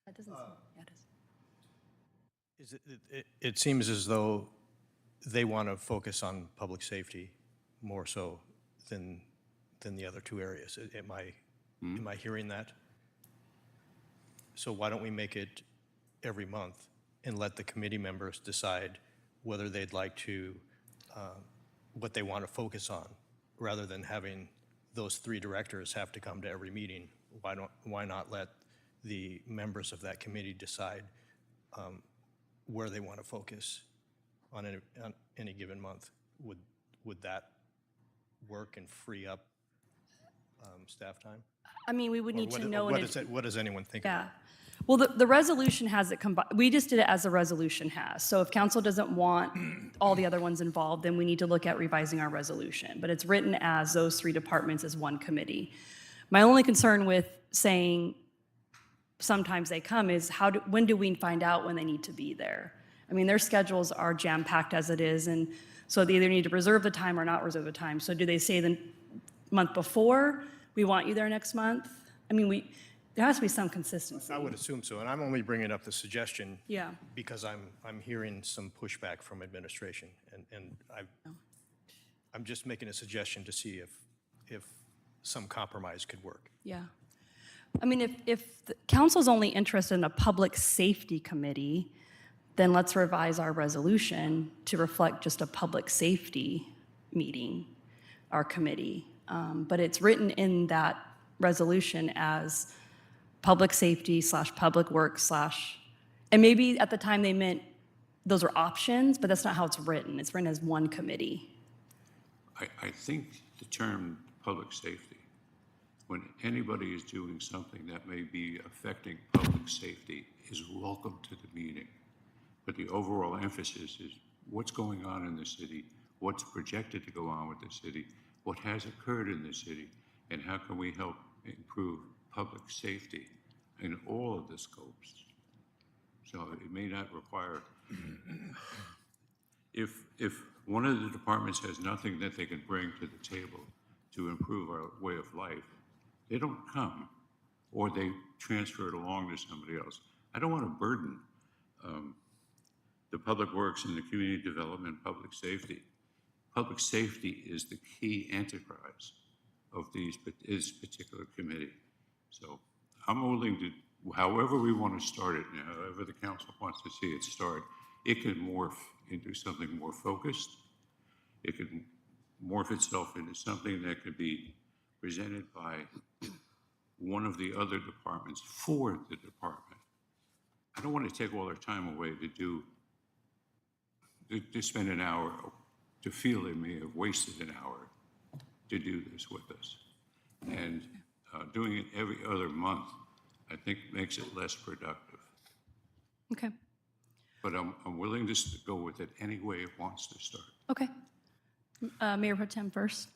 [SPEAKER 2] That doesn't, yeah, it is.
[SPEAKER 14] It seems as though they want to focus on public safety more so than the other two areas. Am I hearing that? So why don't we make it every month and let the committee members decide whether they'd like to, what they want to focus on, rather than having those three directors have to come to every meeting? Why not let the members of that committee decide where they want to focus on any given month? Would that work and free up staff time?
[SPEAKER 2] I mean, we would
[SPEAKER 14] Or
[SPEAKER 2] need
[SPEAKER 14] what-
[SPEAKER 2] to
[SPEAKER 14] or
[SPEAKER 2] know.
[SPEAKER 14] what does anyone think of
[SPEAKER 2] Yeah.
[SPEAKER 14] it?
[SPEAKER 2] Well, the resolution has it combined. We just did it as the resolution has. So if council doesn't want all the other ones involved, then we need to look at revising our resolution. But it's written as those three departments as one committee. My only concern with saying sometimes they come is when do we find out when they need to be there? I mean, their schedules are jam-packed as it is, and so they either need to reserve the time or not reserve the time. So do they say the month before, we want you there next month? I mean, there has to be some consistency.
[SPEAKER 14] I would assume so, and I'm only bringing up the suggestion
[SPEAKER 2] Yeah.
[SPEAKER 14] because I'm hearing some pushback from administration, and I'm just making a suggestion to see if some compromise could work.
[SPEAKER 2] Yeah. I mean, if the council's only interested in a public safety committee, then let's revise our resolution to reflect just a public safety meeting, our committee. But it's written in that resolution as public safety / public works / and maybe at the time they meant those are options, but that's not how it's written. It's written as one committee.
[SPEAKER 3] I think the term public safety, when anybody is doing something that may be affecting public safety, is welcome to the meeting. But the overall emphasis is what's going on in the city, what's projected to go on with the city, what has occurred in the city, and how can we help improve public safety in all of the scopes. So it may not require, if one of the departments has nothing that they can bring to the table to improve our way of life, they don't come, or they transfer it along to somebody else. I don't want to burden the public works and the community development, public safety. Public safety is the key enterprise of this particular committee. So I'm willing to, however we want to start it, however the council wants to see it start, it can morph into something more focused. It can morph itself into something that could be presented by one of the other departments for the department. I don't want to take all their time away to spend an hour, to feel they may have wasted an hour to do this with us. And doing it every other month, I think makes it less productive.
[SPEAKER 2] Okay.
[SPEAKER 3] But I'm willing to go with it any way it wants to start.
[SPEAKER 2] Okay. Mayor Pro Tem first.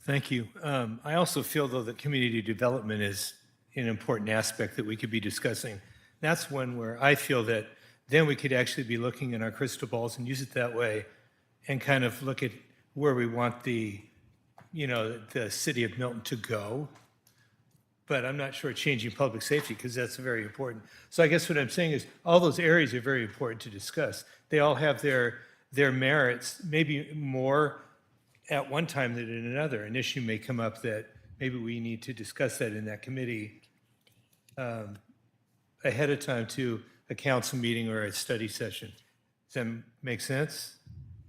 [SPEAKER 15] Thank you. I also feel, though, that community development is an important aspect that we could be discussing. That's one where I feel that then we could actually be looking in our crystal balls and use it that way and kind of look at where we want the city of Milton to go. But I'm not sure changing public safety, because that's very important. So I guess what I'm saying is all those areas are very important to discuss. They all have their merits, maybe more at one time than in another. An issue may come up that maybe we need to discuss that in that committee ahead of time to a council meeting or a study session. Does that make sense?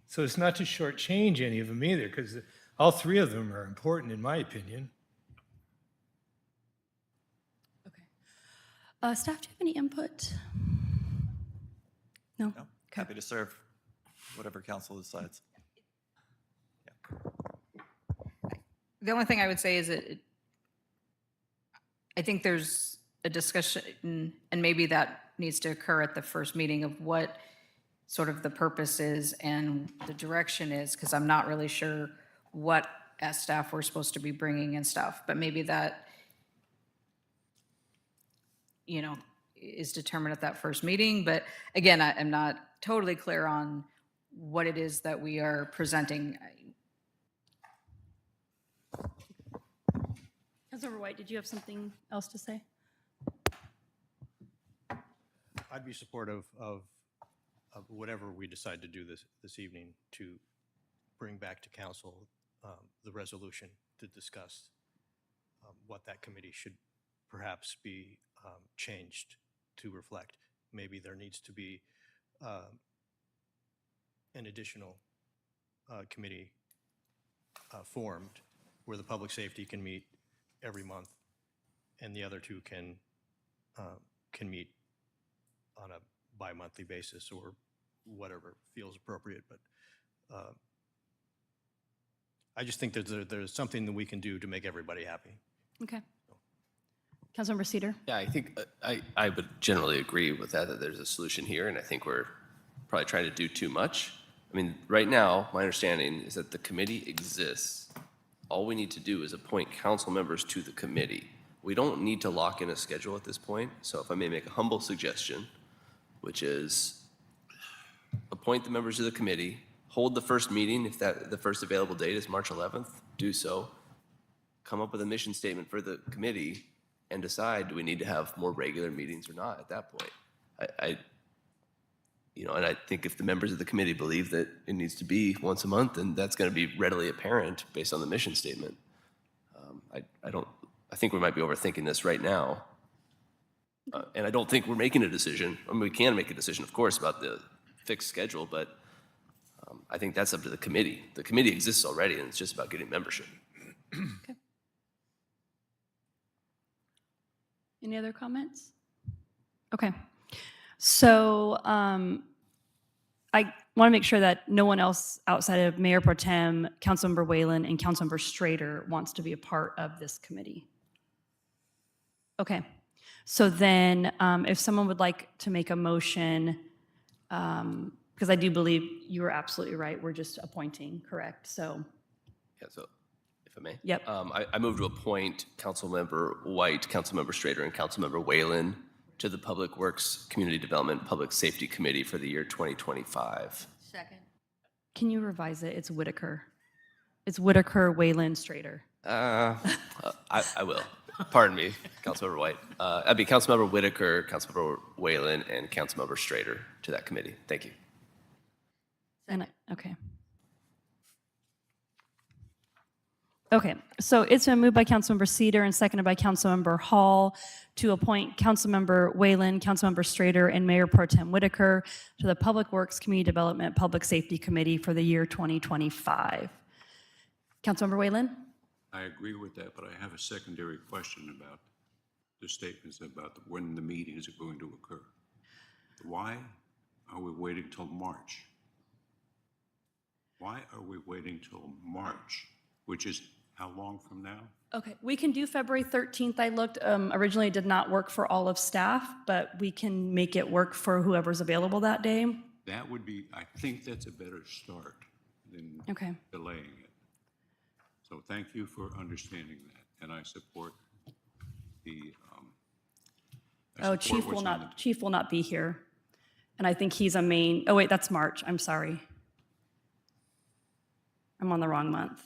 [SPEAKER 15] So it's not to shortchange any of them either, because all three of them are important in my opinion.
[SPEAKER 2] Okay. Staff, do you have any input? No?
[SPEAKER 16] No, happy to serve whatever council decides.
[SPEAKER 1] The only thing I would say is that I think there's a discussion, and maybe that needs to occur at the first meeting, of what sort of the purpose is and the direction is, because I'm not really sure what as staff we're supposed to be bringing and stuff, but maybe that, is determined at that first meeting. But again, I'm not totally clear on what it is that we are presenting.
[SPEAKER 2] Councilmember White, did you have something else to say?
[SPEAKER 14] I'd be supportive of whatever we decide to do this evening to bring back to council the resolution to discuss what that committee should perhaps be changed to reflect. Maybe there needs to be an additional committee formed where the public safety can meet every month and the other two can meet on a bi-monthly basis or whatever feels appropriate. But I just think that there's something that we can do to make everybody happy.
[SPEAKER 2] Okay. Councilmember Cedar?
[SPEAKER 13] Yeah, I think I would generally agree with that there's a solution here, and I think we're probably trying to do too much. I mean, right now, my understanding is that the committee exists. All we need to do is appoint council members to the committee. We don't need to lock in a schedule at this point, so if I may make a humble suggestion, which is appoint the members of the committee, hold the first meeting, if the first available date is March 11th, do so, come up with a mission statement for the committee, and decide, do we need to have more regular meetings or not at that point? And I think if the members of the committee believe that it needs to be once a month, then that's going to be readily apparent based on the mission statement. I think we might be overthinking this right now. And I don't think we're making a decision. I mean, we can make a decision, of course, about the fixed schedule, but I think that's up to the committee. The committee exists already, and it's just about getting membership.
[SPEAKER 2] Okay. Any other comments? Okay. So I want to make sure that no one else outside of Mayor Pro Tem, Councilmember Whalen, and Councilmember Strader wants to be a part of this committee. Okay. So then if someone would like to make a motion, because I do believe you are absolutely right, we're just appointing, correct? So.
[SPEAKER 13] Yeah, so if I may.
[SPEAKER 2] Yep.
[SPEAKER 13] I move to appoint Councilmember White, Councilmember Strader, and Councilmember Whalen to the Public Works, Community Development, Public Safety Committee for the year 2025.
[SPEAKER 1] Second.
[SPEAKER 2] Can you revise it? It's Whitaker. It's Whitaker, Whalen, Strader.
[SPEAKER 13] I will. Pardon me, Councilmember White. That'd be Councilmember Whitaker, Councilmember Whalen, and Councilmember Strader to that committee. Thank you.
[SPEAKER 2] Okay. Okay, so it's been moved by Councilmember Cedar and seconded by Councilmember Hall to appoint Councilmember Whalen, Councilmember Strader, and Mayor Pro Tem Whitaker to the Public Works, Community Development, Public Safety Committee for the year 2025. Councilmember Whalen?
[SPEAKER 3] I agree with that, but I have a secondary question about the statements about when the meetings are going to occur. Why are we waiting till March? Why are we waiting till March, which is how long from now?
[SPEAKER 2] Okay, we can do February 13th. I looked, originally it did not work for all of staff, but we can make it work for whoever's available that day.
[SPEAKER 3] That would be, I think that's a better start than delaying it. So thank you for understanding that, and I support the.
[SPEAKER 2] Chief will not be here. And I think he's a main, oh wait, that's March, I'm sorry. I'm on the wrong month.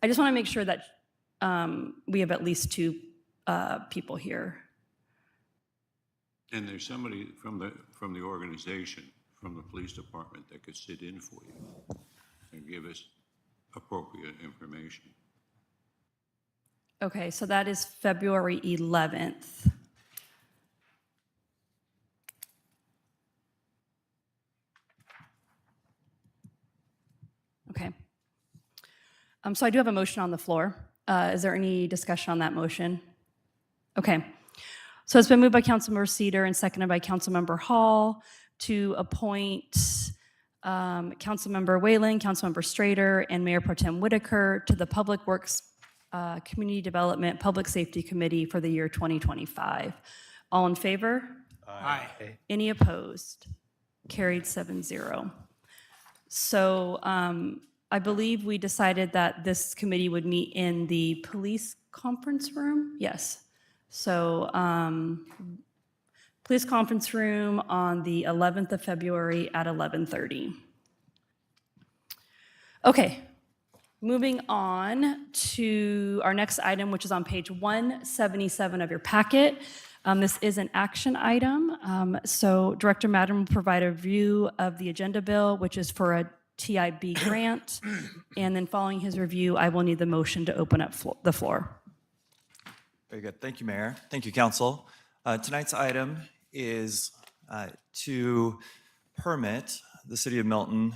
[SPEAKER 2] I just want to make sure that we have at least two people here.
[SPEAKER 3] And there's somebody from the organization, from the police department that could sit in for you and give us appropriate information.
[SPEAKER 2] Okay, so that is February 11th. Okay. So I do have a motion on the floor. Is there any discussion on that motion? Okay. So it's been moved by Councilmember Cedar and seconded by Councilmember Hall to appoint Councilmember Whalen, Councilmember Strader, and Mayor Pro Tem Whitaker to the Public Works, Community Development, Public Safety Committee for the year 2025. All in favor?
[SPEAKER 11] Aye.
[SPEAKER 2] Any opposed? Carried 7-0. So I believe we decided that this committee would meet in the police conference room. Yes. So police conference room on the 11th of February at 11:30. Okay. Moving on to our next item, which is on page 177 of your packet. This is an action item. So Director Madden will provide a review of the agenda bill, which is for a TIB grant. And then following his review, I will need the motion to open up the floor.
[SPEAKER 16] Very good. Thank you, Mayor. Thank you, Council. Tonight's item is to permit the City of Milton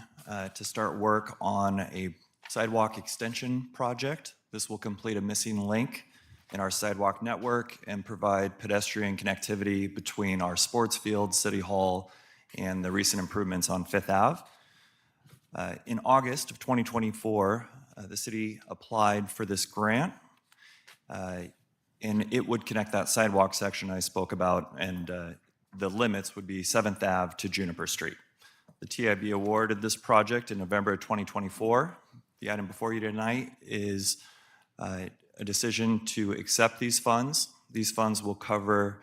[SPEAKER 16] to start work on a sidewalk extension project. This will complete a missing link in our sidewalk network and provide pedestrian connectivity between our sports field, City Hall, and the recent improvements on Fifth Ave. In August of 2024, the city applied for this grant, and it would connect that sidewalk section I spoke about, and the limits would be 7th Ave to Juniper Street. The TIB awarded this project in November of 2024. The item before you tonight is a decision to accept these funds. These funds will cover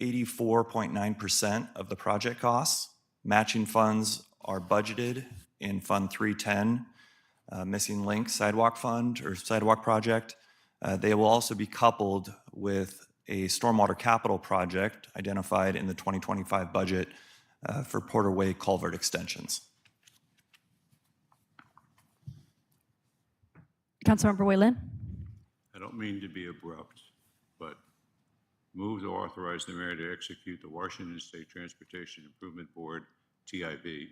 [SPEAKER 16] 84.9% of the project costs. Matching funds are budgeted in Fund 310, Missing Link Sidewalk Fund or Sidewalk Project. They will also be coupled with a stormwater capital project identified in the 2025 budget for Porter Way culvert extensions.
[SPEAKER 2] Councilmember Whalen?
[SPEAKER 3] I don't mean to be abrupt, but move to authorize the mayor to execute the Washington State Transportation Improvement Board, TIB,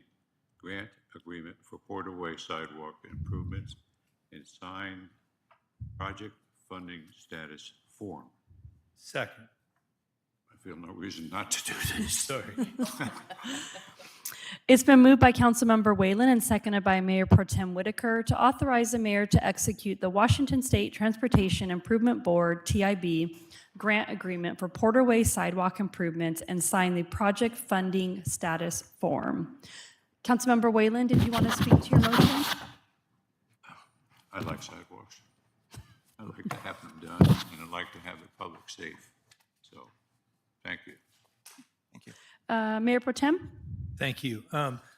[SPEAKER 3] grant agreement for Porter Way sidewalk improvements and sign project funding status form.
[SPEAKER 15] Second.
[SPEAKER 3] I feel no reason not to do this.
[SPEAKER 15] Sorry.
[SPEAKER 2] It's been moved by Councilmember Whalen and seconded by Mayor Pro Tem Whitaker to authorize the mayor to execute the Washington State Transportation Improvement Board, TIB, grant agreement for Porter Way sidewalk improvements and sign the project funding status form. Councilmember Whalen, did you want to speak to your motion?
[SPEAKER 3] I like sidewalks. I like to have them done, and I'd like to have the public safe. So, thank you.
[SPEAKER 16] Thank you.
[SPEAKER 2] Mayor Pro Tem?
[SPEAKER 15] Thank you.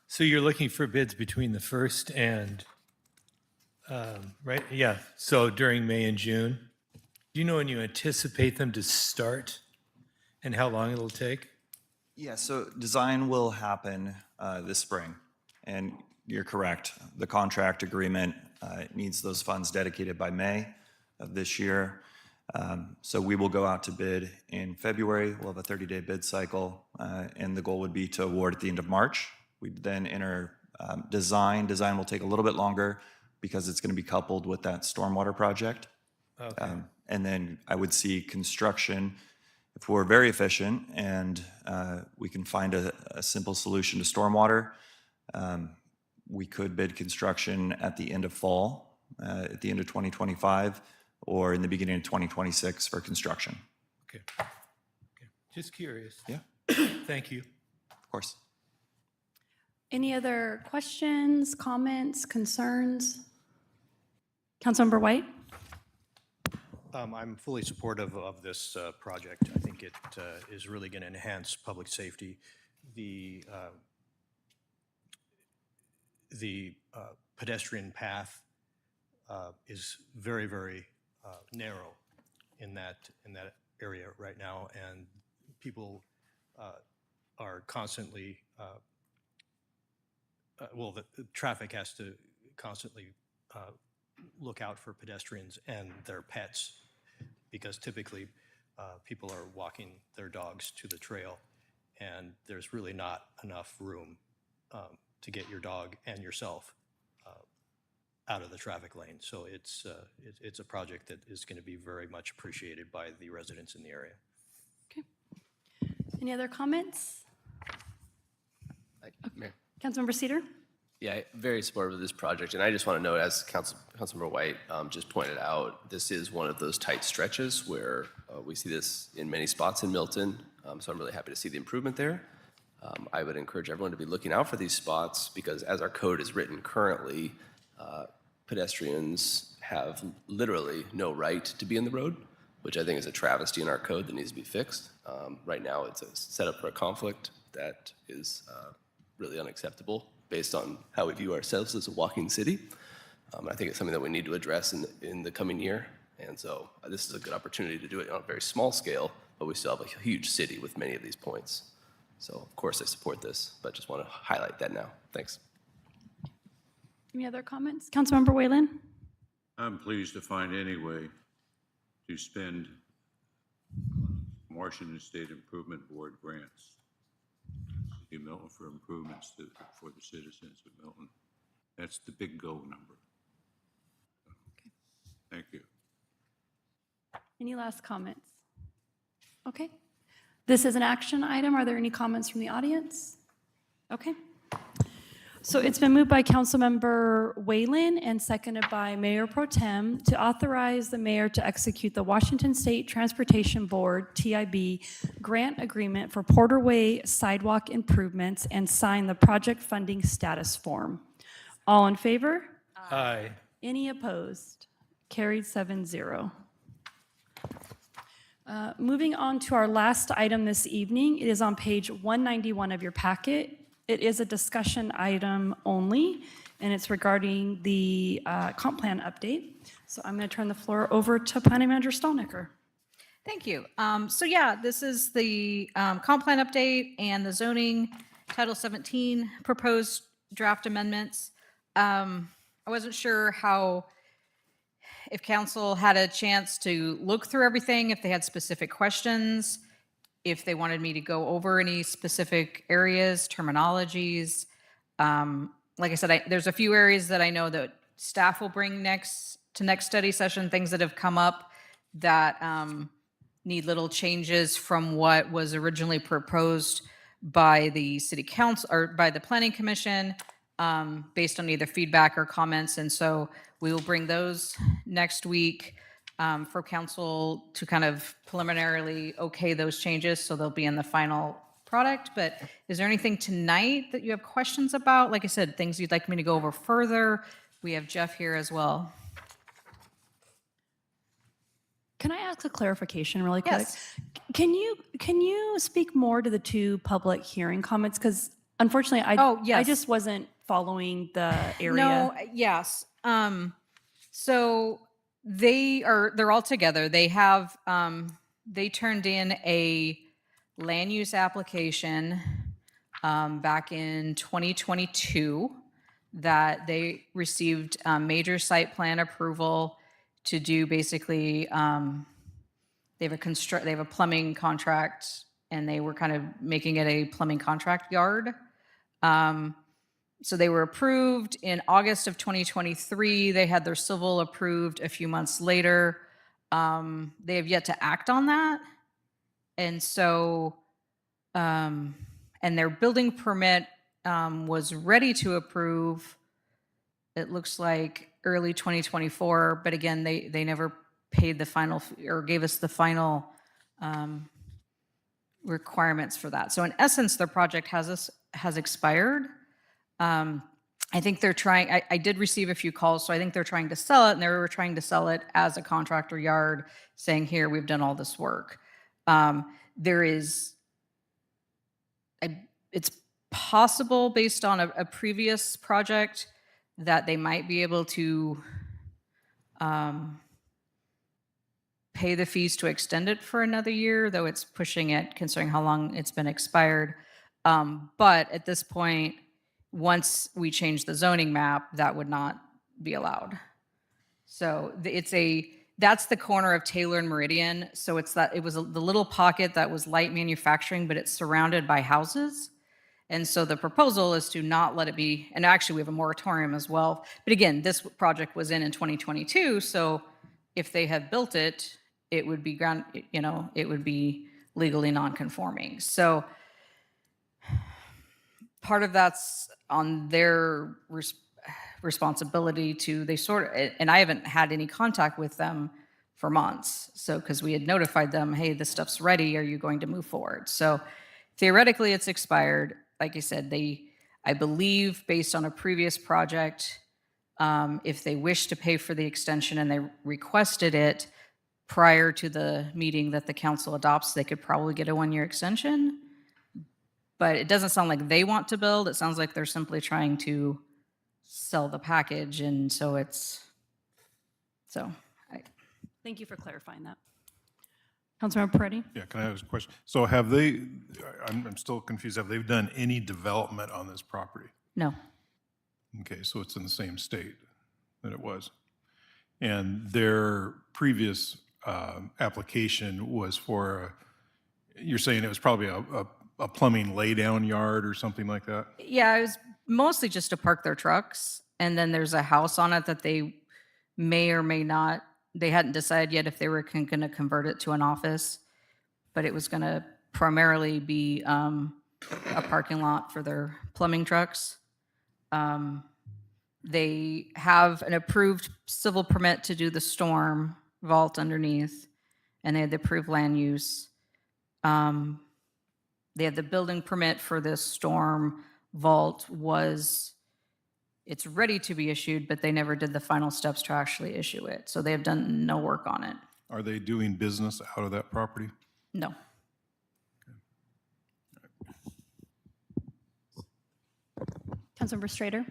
[SPEAKER 15] So you're looking for bids between the 1st and, right? Yeah, so during May and June. Do you know when you anticipate them to start and how long it'll take?
[SPEAKER 16] Yeah, so design will happen this spring, and you're correct. The contract agreement needs those funds dedicated by May of this year. So we will go out to bid in February. We'll have a 30-day bid cycle, and the goal would be to award at the end of March. We'd then enter design. Design will take a little bit longer because it's going to be coupled with that stormwater project.
[SPEAKER 15] Okay.
[SPEAKER 16] And then I would see construction, if we're very efficient and we can find a simple solution to stormwater, we could bid construction at the end of fall, at the end of 2025, or in the beginning of 2026 for construction.
[SPEAKER 15] Okay. Just curious.
[SPEAKER 16] Yeah.
[SPEAKER 15] Thank you.
[SPEAKER 16] Of course.
[SPEAKER 2] Any other questions, comments, concerns? Councilmember White?
[SPEAKER 14] I'm fully supportive of this project. I think it is really going to enhance public safety. The pedestrian path is very, very narrow in that area right now, and people are constantly, the traffic has to constantly look out for pedestrians and their pets, because typically people are walking their dogs to the trail, and there's really not enough room to get your dog and yourself out of the traffic lane. So it's a project that is going to be very much appreciated by the residents in the area.
[SPEAKER 2] Okay. Any other comments?
[SPEAKER 13] Mayor.
[SPEAKER 2] Councilmember Cedar?
[SPEAKER 13] Yeah, very supportive of this project, and I just want to note, as Councilmember White just pointed out, this is one of those tight stretches where we see this in many spots in Milton, so I'm really happy to see the improvement there. I would encourage everyone to be looking out for these spots, because as our code is written currently, pedestrians have literally no right to be in the road, which I think is a travesty in our code that needs to be fixed. Right now, it's a setup for a conflict that is really unacceptable based on how we view ourselves as a walking city. I think it's something that we need to address in the coming year. And so this is a good opportunity to do it on a very small scale, but we still have a huge city with many of these points. So of course I support this, but just want to highlight that now. Thanks.
[SPEAKER 2] Any other comments? Councilmember Whalen?
[SPEAKER 3] I'm pleased to find any way to spend Washington State Improvement Board grants. City of Milton for improvements for the citizens of Milton. That's the big go number. Thank you.
[SPEAKER 2] Any last comments? Okay. This is an action item. Are there any comments from the audience? Okay. So it's been moved by Councilmember Whalen and seconded by Mayor Pro Tem to authorize the mayor to execute the Washington State Transportation Board, TIB, grant agreement for Porterway sidewalk improvements and sign the project funding status form. All in favor?
[SPEAKER 15] Aye.
[SPEAKER 2] Any opposed? Carried 7-0. Moving on to our last item this evening, it is on page 191 of your packet. It is a discussion item only, and it's regarding the comp plan update. So I'm going to turn the floor over to Planning Manager Stallnecker.
[SPEAKER 1] Thank you. So yeah, this is the comp plan update and the zoning Title 17 proposed draft amendments. I wasn't sure if council had a chance to look through everything, if they had specific questions, if they wanted me to go over any specific areas, terminologies. Like I said, there's a few areas that I know that staff will bring next study session, things that have come up that need little changes from what was originally proposed by the city council or by the planning commission, based on either feedback or comments. And so we will bring those next week for council to kind of preliminarily okay those changes, so they'll be in the final product. But is there anything tonight that you have questions about? Like I said, things you'd like me to go over further? We have Jeff here as well.
[SPEAKER 2] Can I ask a clarification really quick?
[SPEAKER 1] Yes.
[SPEAKER 2] Can you speak more to the two public hearing comments? Because unfortunately, I just wasn't following the area.
[SPEAKER 1] No, yes. So they're all together. They have, they turned in a land use application back in 2022 that they received major site plan approval to do basically, they have a plumbing contract, and they were kind of making it a plumbing contract yard. So they were approved in August of 2023. They had their civil approved a few months later. They have yet to act on that. And so, and their building permit was ready to approve, it looks like early 2024. But again, they never paid the final or gave us the final requirements for that. So in essence, their project has expired. I think they're trying, I did receive a few calls, so I think they're trying to sell it, and they were trying to sell it as a contractor yard, saying, here, we've done all this work. It's possible, based on a previous project, that they might be able to pay the fees to extend it for another year, though it's pushing it, considering how long it's been expired. But at this point, once we change the zoning map, that would not be allowed. So that's the corner of Taylor and Meridian. So it was the little pocket that was light manufacturing, but it's surrounded by houses. And so the proposal is to not let it be, and actually we have a moratorium as well. But again, this project was in 2022. So if they have built it, it would be it would be legally non-conforming. So part of that's on their responsibility to, and I haven't had any contact with them for months. So, because we had notified them, hey, this stuff's ready, are you going to move forward? So theoretically it's expired. Like I said, I believe based on a previous project, if they wish to pay for the extension and they requested it prior to the meeting that the council adopts, they could probably get a 1-year extension. But it doesn't sound like they want to build. It sounds like they're simply trying to sell the package. And so
[SPEAKER 2] Thank you for clarifying that. Councilmember Peretti?
[SPEAKER 6] Yeah, can I ask a question? So have they, I'm still confused, have they done any development on this property?
[SPEAKER 1] No.
[SPEAKER 6] Okay, so it's in the same state that it was. And their previous application was for, you're saying it was probably a plumbing laydown yard or something like that?
[SPEAKER 1] Yeah, it was mostly just to park their trucks. And then there's a house on it that they may or may not, they hadn't decided yet if they were going to convert it to an office, but it was going to primarily be a parking lot for their plumbing trucks. They have an approved civil permit to do the storm vault underneath, and they had the approved land use. They had the building permit for this storm vault it's ready to be issued, but they never did the final steps to actually issue it. So they have done no work on it.
[SPEAKER 6] Are they doing business out of that property?
[SPEAKER 1] No.
[SPEAKER 2] Councilmember Strader?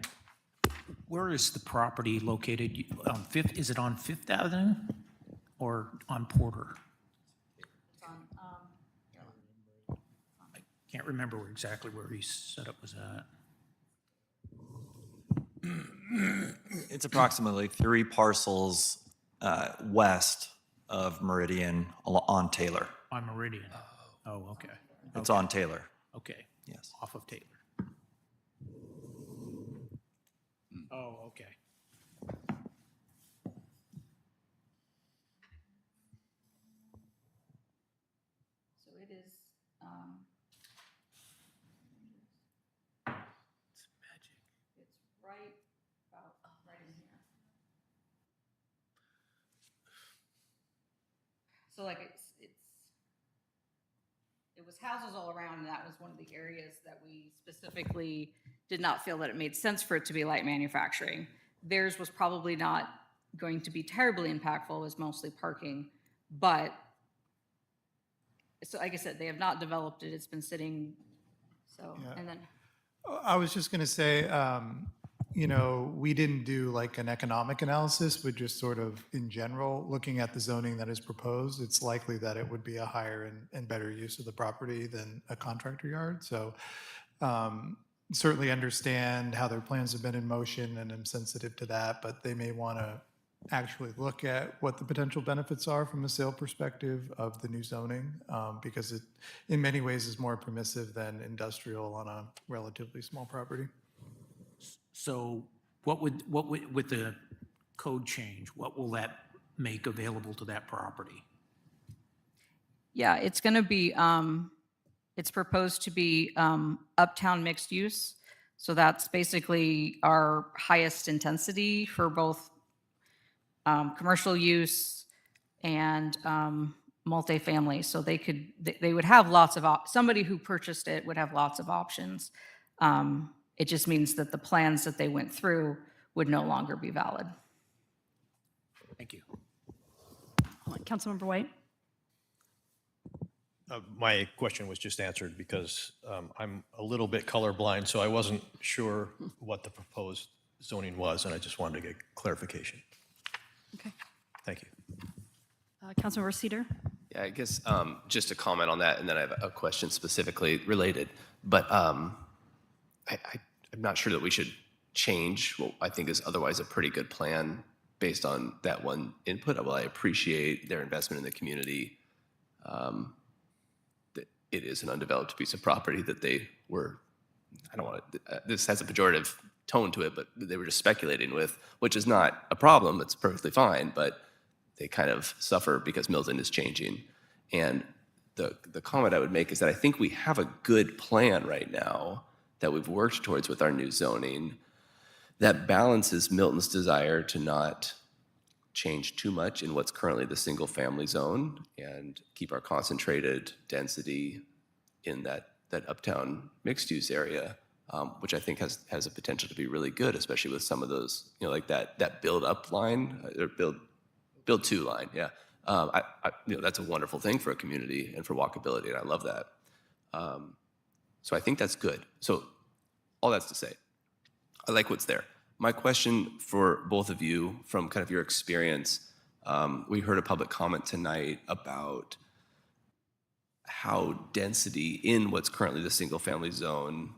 [SPEAKER 11] Where is the property located? On Fifth, is it on Fifth Avenue or on Porter? I can't remember exactly where his setup was at.
[SPEAKER 16] It's approximately 3 parcels west of Meridian on Taylor.
[SPEAKER 11] On Meridian? Oh, okay.
[SPEAKER 16] It's on Taylor.
[SPEAKER 11] Okay.
[SPEAKER 16] Yes.
[SPEAKER 11] Off of Taylor. Oh, okay.
[SPEAKER 1] So it is, it's right about, right in here. So like it was houses all around, and that was one of the areas that we specifically did not feel that it made sense for it to be light manufacturing. Theirs was probably not going to be terribly impactful, it was mostly parking, but, so like I said, they have not developed it, it's been sitting, so,
[SPEAKER 17] Yeah.
[SPEAKER 1] and then,
[SPEAKER 17] I was just going to say, you know, we didn't do like an economic analysis, but just sort of in general, looking at the zoning that is proposed, it's likely that it would be a higher and better use of the property than a contractor yard. So certainly understand how their plans have been in motion, and I'm sensitive to that, but they may want to actually look at what the potential benefits are from a sale perspective of the new zoning, because it, in many ways, is more permissive than industrial on a relatively small property.
[SPEAKER 11] So what would, with the code change, what will that make available to that property?
[SPEAKER 1] yeah, it's gonna be, it's proposed to be uptown mixed use. So that's basically our highest intensity for both commercial use and multifamily. So they would have lots of, somebody who purchased it would have lots of options. It just means that the plans that they went through would no longer be valid.
[SPEAKER 11] Thank you.
[SPEAKER 2] Councilmember White?
[SPEAKER 14] My question was just answered because I'm a little bit colorblind, so I wasn't sure what the proposed zoning was, and I just wanted to get clarification.
[SPEAKER 2] Okay.
[SPEAKER 14] Thank you.
[SPEAKER 2] Councilmember Cedar?
[SPEAKER 13] Yeah, I guess just to comment on that, and then I have a question specifically related. But I'm not sure that we should change what I think is otherwise a pretty good plan based on that one input. While I appreciate their investment in the community, that it is an undeveloped piece of property that they were, I don't want to, this has a pejorative tone to it, but they were just speculating with, which is not a problem. It's perfectly fine, but they kind of suffer because Milton is changing. And the comment I would make is that I think we have a good plan right now that we've worked towards with our new zoning that balances Milton's desire to not change too much in what's currently the single family zone and keep our concentrated density in that uptown mixed use area, which I think has a potential to be really good, especially with some of those, you know, like that build up line or build to line. Yeah. That's a wonderful thing for a community and for walkability, and I love that. So I think that's good. So all that's to say, I like what's there. My question for both of you, from kind of your experience, we heard a public comment tonight about how density in what's currently the single-family zone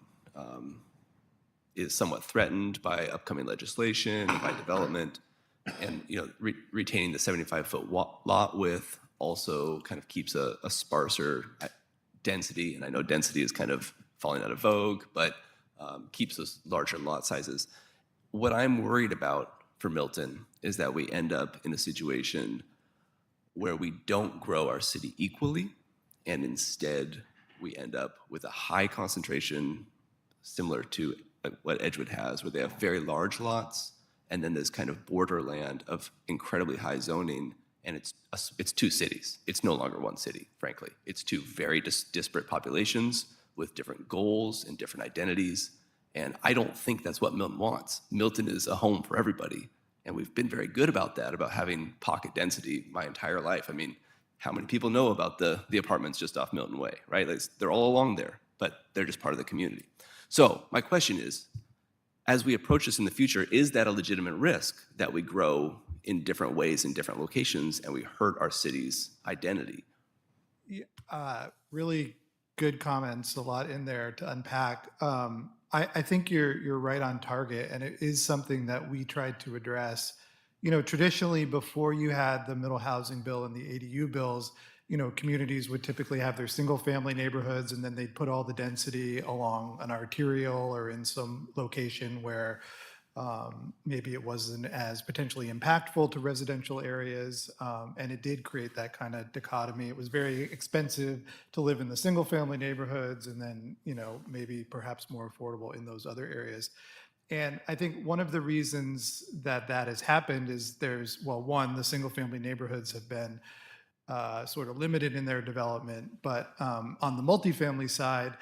[SPEAKER 13] is somewhat threatened by upcoming legislation, by development, and retaining the 75-foot lot width also kind of keeps a sparser density. And I know density is kind of falling out of vogue, but keeps those larger lot sizes. What I'm worried about for Milton is that we end up in a situation where we don't grow our city equally, and instead we end up with a high concentration similar to what Edgewood has, where they have very large lots, and then this kind of borderland of incredibly high zoning, and it's two cities. It's no longer one city, frankly. It's two very disparate populations with different goals and different identities, and I don't think that's what Milton wants. Milton is a home for everybody, and we've been very good about that, about having pocket density my entire life. I mean, how many people know about the apartments just off Milton Way, right? Like, they're all along there, but they're just part of the community. So my question is, as we approach this in the future, is that a legitimate risk that we grow in different ways in different locations and we hurt our city's identity?
[SPEAKER 17] Really good comments, a lot in there to unpack. I think you're right on target, and it is something that we tried to address. Traditionally, before you had the middle housing bill and the ADU bills, communities would typically have their single-family neighborhoods, and then they'd put all the density along an arterial or in some location where maybe it wasn't as potentially impactful to residential areas, and it did create that kind of dichotomy. It was very expensive to live in the single-family neighborhoods, and then, maybe perhaps more affordable in those other areas. And I think one of the reasons that has happened is one, the single-family neighborhoods have been sort of limited in their development. But on the multifamily side,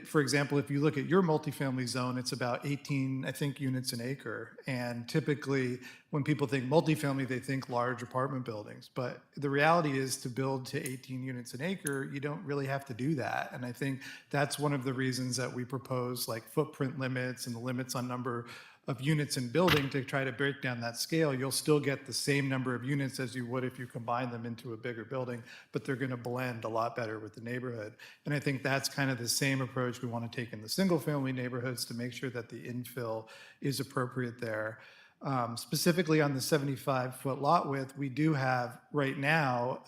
[SPEAKER 17] for example, if you look at your multifamily zone, it's about 18, I think, units an acre. And typically, when people think multifamily, they think large apartment buildings. But the reality is, to build to 18 units an acre, you don't really have to do that. And I think that's one of the reasons that we propose like footprint limits and the limits on number of units in building to try to break down that scale. You'll still get the same number of units as you would if you combine them into a bigger building, but they're going to blend a lot better with the neighborhood. And I think that's kind of the same approach we want to take in the single-family neighborhoods to make sure that the infill is appropriate there. Specifically on the 75-foot lot width, we do have right now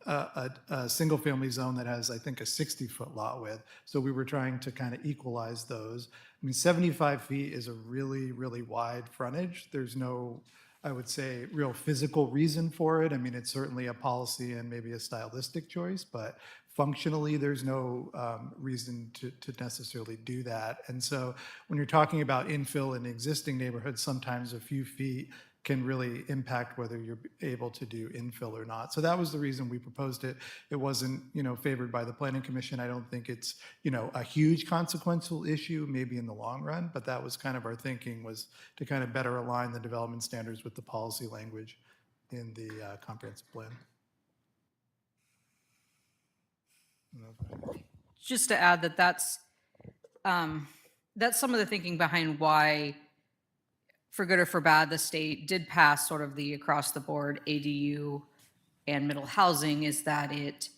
[SPEAKER 17] a single-family zone that has, I think, a 60-foot lot width. So we were trying to kind of equalize those. I mean, 75 feet is a really, really wide frontage. There's no, I would say, real physical reason for it. I mean, it's certainly a policy and maybe a stylistic choice, but functionally, there's no reason to necessarily do that. And so when you're talking about infill in existing neighborhoods, sometimes a few feet can really impact whether you're able to do infill or not. So that was the reason we proposed it. It wasn't, favored by the Planning Commission. I don't think it's, a huge consequential issue, maybe in the long run, but that was kind of our thinking, was to kind of better align the development standards with the policy language in the comprehensive plan.
[SPEAKER 1] Just to add that's some of the thinking behind why, for good or for bad, the state did pass sort of the across-the-board ADU and middle housing, is that it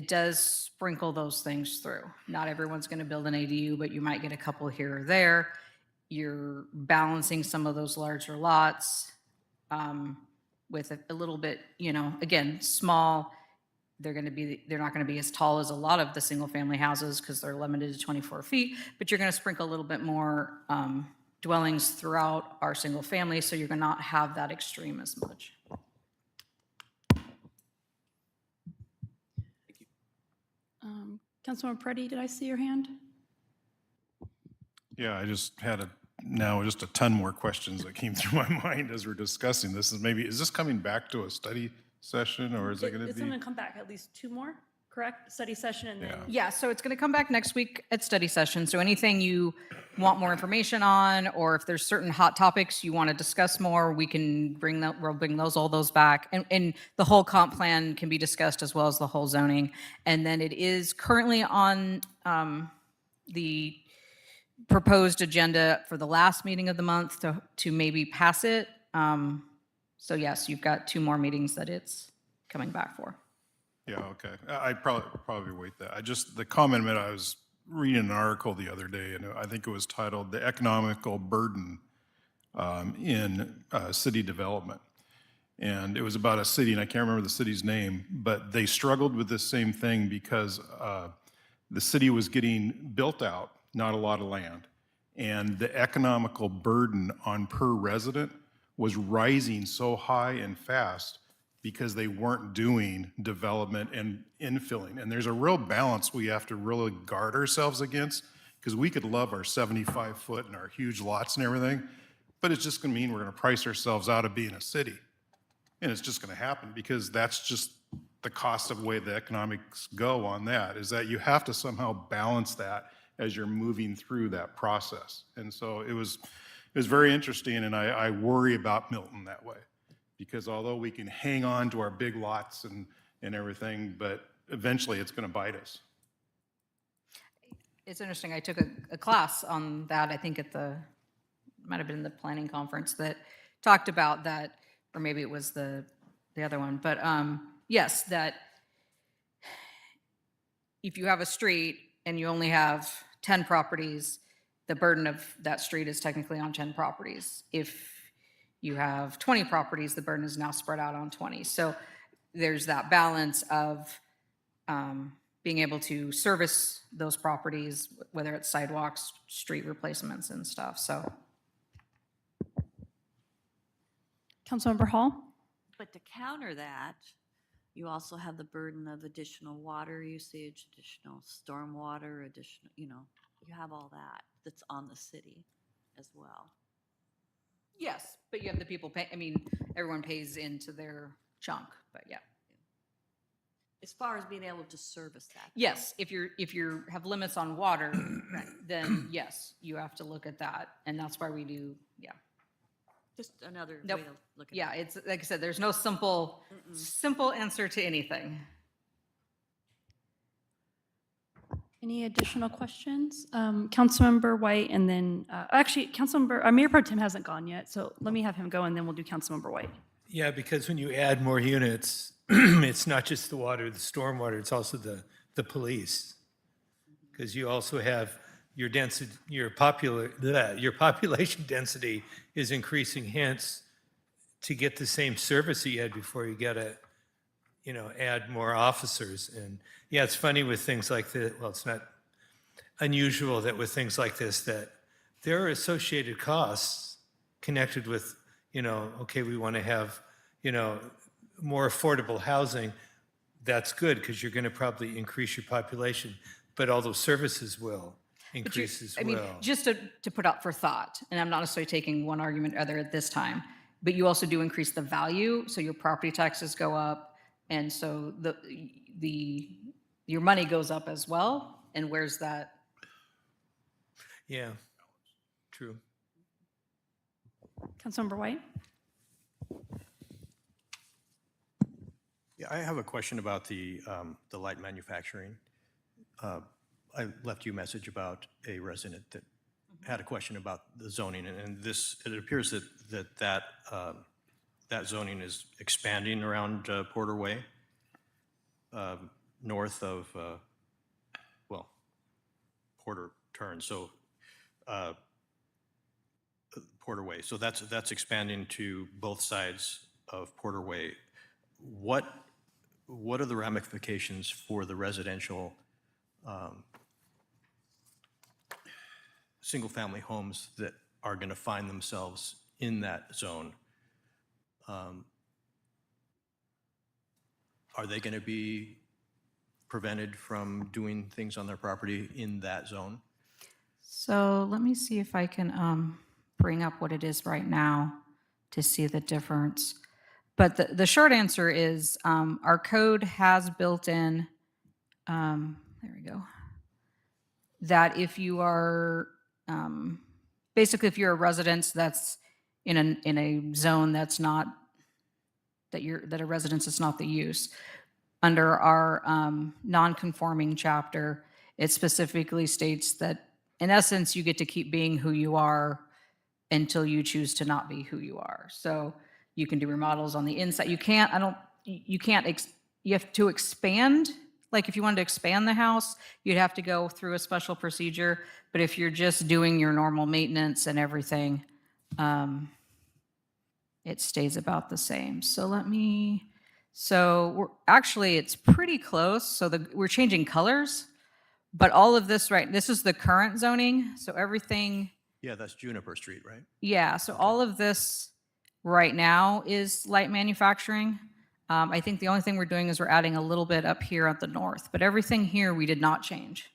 [SPEAKER 1] does sprinkle those things through. Not everyone's going to build an ADU, but you might get a couple here or there. You're balancing some of those larger lots with a little bit, again, small. They're not going to be as tall as a lot of the single-family houses because they're limited to 24 feet, but you're going to sprinkle a little bit more dwellings throughout our single family, so you're going to not have that extreme as much.
[SPEAKER 2] Councilmember Preddy, did I see your hand?
[SPEAKER 6] Yeah, I just had just a ton more questions that came through my mind as we're discussing this. Is this coming back to a study session, or is it going to
[SPEAKER 2] It's
[SPEAKER 6] be?
[SPEAKER 2] going to come back, at least 2 more, correct? Study session and then.
[SPEAKER 1] Yeah, so it's going to come back next week at study session. So anything you want more information on, or if there's certain hot topics you want to discuss more, we'll bring all those back. And the whole comp plan can be discussed, as well as the whole zoning. And then it is currently on the proposed agenda for the last meeting of the month to maybe pass it. So yes, you've got 2 more meetings that it's coming back for.
[SPEAKER 6] Yeah, okay. I'd probably wait that. The comment meant I was reading an article the other day, and I think it was titled "The Economical Burden in City Development." And it was about a city, and I can't remember the city's name, but they struggled with this same thing because the city was getting built out, not a lot of land, and the economical burden on per resident was rising so high and fast because they weren't doing development and infilling. And there's a real balance we have to really guard ourselves against, because we could love our 75-foot and our huge lots and everything, but it's just gonna mean we're gonna price ourselves out of being a city. And it's just gonna happen because that's just the cost of the way the economics go on that, is that you have to somehow balance that as you're moving through that process. And so it was very interesting, and I worry about Milton that way. Because although we can hang on to our big lots and everything, but eventually it's going to bite us.
[SPEAKER 1] It's interesting. I took a class on that, I think might have been the planning conference that talked about that, or maybe it was the other one. But yes, that if you have a street and you only have 10 properties, the burden of that street is technically on 10 properties. If you have 20 properties, the burden is now spread out on 20. So there's that balance of being able to service those properties, whether it's sidewalks, street replacements and stuff, so.
[SPEAKER 2] Councilmember Hall?
[SPEAKER 18] But to counter that, you also have the burden of additional water usage, additional stormwater, additional, you have all that that's on the city as well.
[SPEAKER 1] Yes, but you have the people pay, everyone pays into their chunk, but yeah.
[SPEAKER 18] As far as being able to service that.
[SPEAKER 1] Yes, if you have limits on water, then yes, you have to look at that, and that's why we do, yeah.
[SPEAKER 18] Just another way
[SPEAKER 1] Nope.
[SPEAKER 18] to look at it.
[SPEAKER 1] Yeah, it's, like I said, there's no simple answer to anything.
[SPEAKER 2] Any additional questions? Councilmember White, and then, actually, Mayor Pro Tem hasn't gone yet, so let me have him go, and then we'll do Councilmember White.
[SPEAKER 15] Yeah, because when you add more units, it's not just the water, the stormwater, it's also the police. Because you also have your density, your population density is increasing, hence, to get the same service you had before, you gotta, add more officers. And yeah, it's funny with things like this, well, it's not unusual that with things like this, that there are associated costs connected with, okay, we want to have, more affordable housing. That's good, because you're going to probably increase your population, but all those services will increase as well.
[SPEAKER 1] Just to put out for thought, and I'm not necessarily taking one argument or other at this time, but you also do increase the value, so your property taxes go up, and so your money goes up as well, and where's that?
[SPEAKER 15] Yeah, true.
[SPEAKER 2] Councilmember White?
[SPEAKER 14] Yeah, I have a question about the light manufacturing. I left you a message about a resident that had a question about the zoning, and it appears that zoning is expanding around Porter Way, north of, Porter Turn, so Porter Way. So that's expanding to both sides of Porter Way. What are the ramifications for the residential single-family homes that are going to find themselves in that zone? Are they going to be prevented from doing things on their property in that zone?
[SPEAKER 1] So let me see if I can bring up what it is right now to see the difference. But the short answer is our code has built in, there we go, that if you are, basically if you're a resident that's in a zone that's not, that a residence is not the use, under our non-conforming chapter, it specifically states that in essence, you get to keep being who you are until you choose to not be who you are. So you can do remodels on the inside. You can't you have to expand, like if you wanted to expand the house, you'd have to go through a special procedure. But if you're just doing your normal maintenance and everything, it stays about the same. So actually, it's pretty close. So we're changing colors, but all of this, right, this is the current zoning. So everything,
[SPEAKER 14] Yeah, that's Juniper Street, right?
[SPEAKER 1] yeah, so all of this right now is light manufacturing. I think the only thing we're doing is we're adding a little bit up here at the north, but everything here we did not change.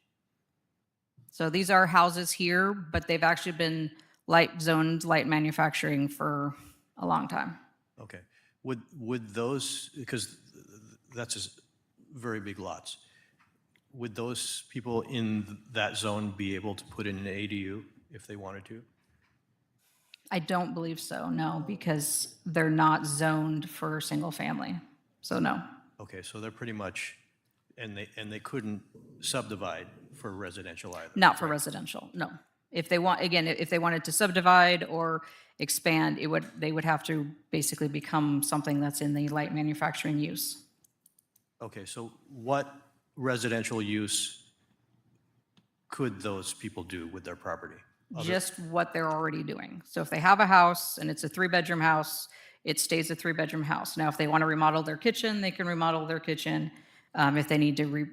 [SPEAKER 1] So these are houses here, but they've actually been zoned light manufacturing for a long time.
[SPEAKER 14] Okay. Would those, because that's just very big lots, would those people in that zone be able to put in an ADU if they wanted to?
[SPEAKER 1] I don't believe so, no, because they're not zoned for single family. So no.
[SPEAKER 14] Okay, so they're pretty much, and they couldn't subdivide for residential either?
[SPEAKER 1] Not for residential, no. If they wanted to subdivide or expand, they would have to basically become something that's in the light manufacturing use.
[SPEAKER 14] Okay, so what residential use could those people do with their property?
[SPEAKER 1] Just what they're already doing. So if they have a house and it's a 3-bedroom house, it stays a 3-bedroom house. Now, if they want to remodel their kitchen, they can remodel their kitchen. If they need to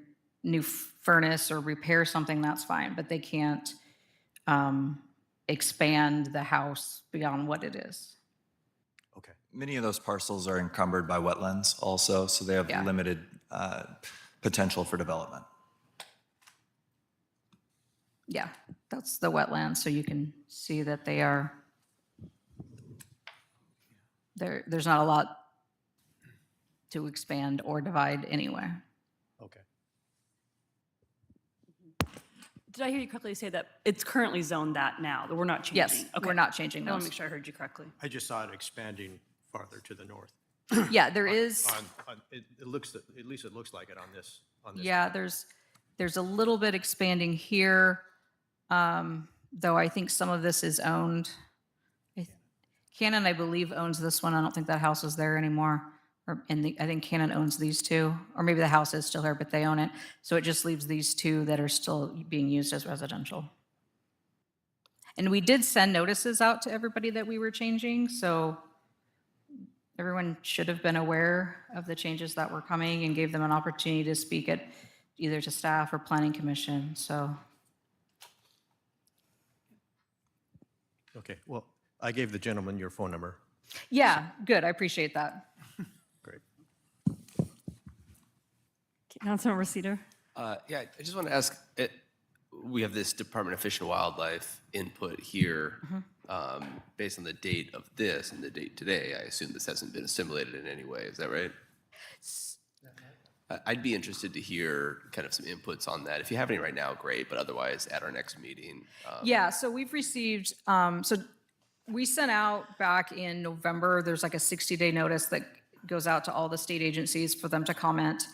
[SPEAKER 1] new furnace or repair something, that's fine, but they can't expand the house beyond what it is.
[SPEAKER 14] Okay.
[SPEAKER 16] Many of those parcels are encumbered by wetlands also, so they have
[SPEAKER 1] Yeah.
[SPEAKER 16] limited potential for development.
[SPEAKER 1] Yeah, that's the wetlands, so you can see that there's not a lot to expand or divide anyway.
[SPEAKER 14] Okay.
[SPEAKER 2] Did I hear you correctly say that it's currently zoned that now, that we're not changing?
[SPEAKER 1] Yes,
[SPEAKER 2] Okay.
[SPEAKER 1] we're not changing
[SPEAKER 2] I want to
[SPEAKER 1] those.
[SPEAKER 2] make sure I heard you correctly.
[SPEAKER 14] I just saw it expanding farther to the north.
[SPEAKER 1] Yeah, there is.
[SPEAKER 14] It looks, at least it looks like it on this.
[SPEAKER 1] Yeah, there's a little bit expanding here, though I think some of this is owned. Canon, I believe, owns this one. I don't think that house is there anymore. I think Canon owns these two, or maybe the house is still here, but they own it. So it just leaves these two that are still being used as residential. And we did send notices out to everybody that we were changing, so everyone should have been aware of the changes that were coming and gave them an opportunity to speak at either to staff or planning commission, so.
[SPEAKER 14] Okay, well, I gave the gentleman your phone number.
[SPEAKER 1] Yeah, good, I appreciate that.
[SPEAKER 14] Great.
[SPEAKER 2] Councilmember Cedar?
[SPEAKER 13] Yeah, I just want to ask, we have this Department of Fish and Wildlife input here. Based on the date of this and the date today, I assume this hasn't been assimilated in any way, is that right? I'd be interested to hear kind of some inputs on that. If you have any right now, great, but otherwise at our next meeting.
[SPEAKER 1] Yeah, so we've received, so we sent out back in November, there's like a 60-day notice that goes out to all the state agencies for them to comment.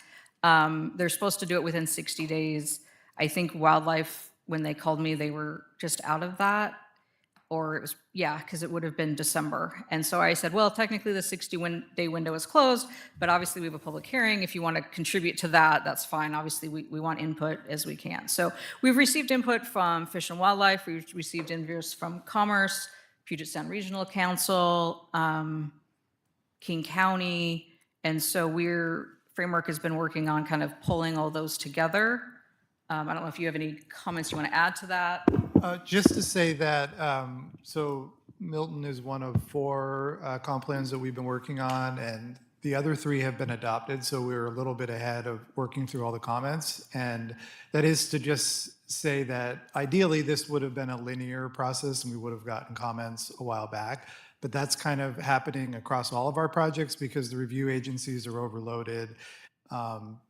[SPEAKER 1] They're supposed to do it within 60 days. I think Wildlife, when they called me, they were just out of that. Or it was, yeah, because it would have been December. And so I said, well, technically the 60-day window is closed, but obviously we have a public hearing. If you want to contribute to that, that's fine. Obviously, we want input as we can. So we've received input from Fish and Wildlife. We've received input from Commerce, Puget Sound Regional Council, King County. And so Framework has been working on kind of pulling all those together. I don't know if you have any comments you want to add to that.
[SPEAKER 17] Just to say that, so Milton is one of 4 comp plans that we've been working on, and the other 3 have been adopted, so we're a little bit ahead of working through all the comments. And that is to just say that ideally this would have been a linear process and we would have gotten comments a while back, but that's kind of happening across all of our projects because the review agencies are overloaded.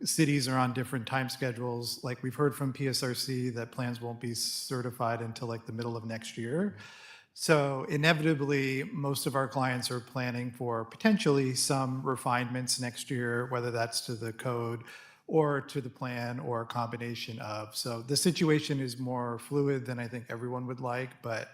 [SPEAKER 17] Cities are on different time schedules. Like we've heard from PSRC that plans won't be certified until like the middle of next year. So inevitably, most of our clients are planning for potentially some refinements next year, whether that's to the code or to the plan or a combination of. So the situation is more fluid than I think everyone would like, but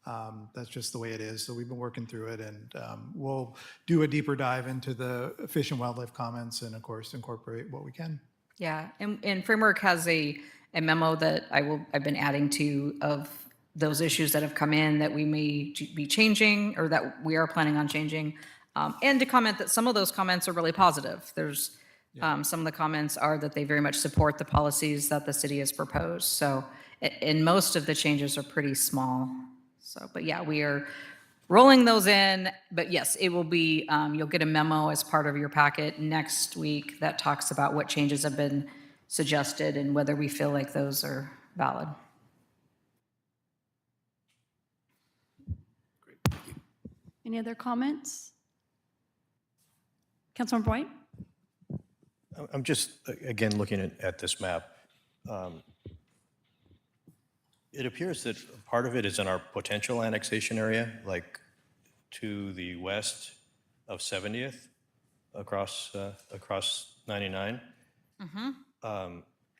[SPEAKER 17] That's just the way it is. So we've been working through it, and we'll do a deeper dive into the Fish and Wildlife comments and, of course, incorporate what we can.
[SPEAKER 1] Yeah, and Framework has a memo that I've been adding to of those issues that have come in that we may be changing or that we are planning on changing. And to comment that some of those comments are really positive. There's, some of the comments are that they very much support the policies that the city has proposed. So, and most of the changes are pretty small. So, but yeah, we are rolling those in, but yes, it will be, you'll get a memo as part of your packet next week that talks about what changes have been suggested and whether we feel like those are valid.
[SPEAKER 2] Any other comments? Councilmember White?
[SPEAKER 14] I'm just, again, looking at this map. It appears that part of it is in our potential annexation area, like to the west of 70th across 99.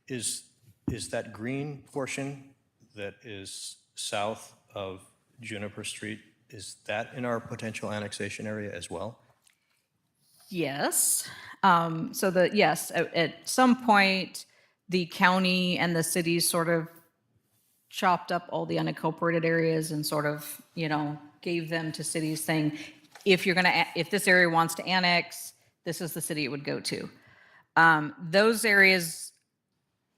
[SPEAKER 14] Is that green portion that is south of Juniper Street, is that in our potential annexation area as well?
[SPEAKER 1] Yes. Yes, at some point, the county and the city sort of chopped up all the unincorporated areas and sort of, gave them to cities saying, if this area wants to annex, this is the city it would go to. Those areas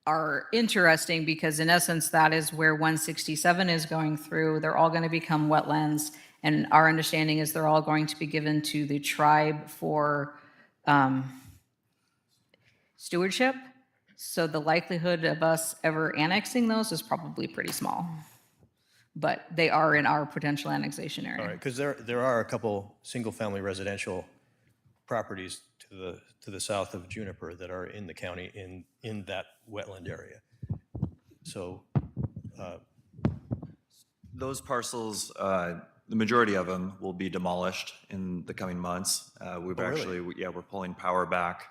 [SPEAKER 1] are interesting because in essence, that is where 167 is going through. They're all going to become wetlands. And our understanding is they're all going to be given to the tribe for stewardship. So the likelihood of us ever annexing those is probably pretty small. But they are in our potential annexation area.
[SPEAKER 14] All right, because there are a couple single-family residential properties to the south of Juniper that are in the county in that wetland area. So
[SPEAKER 16] Those parcels, the majority of them will be demolished in the coming months. We've
[SPEAKER 14] really?
[SPEAKER 16] we're pulling power back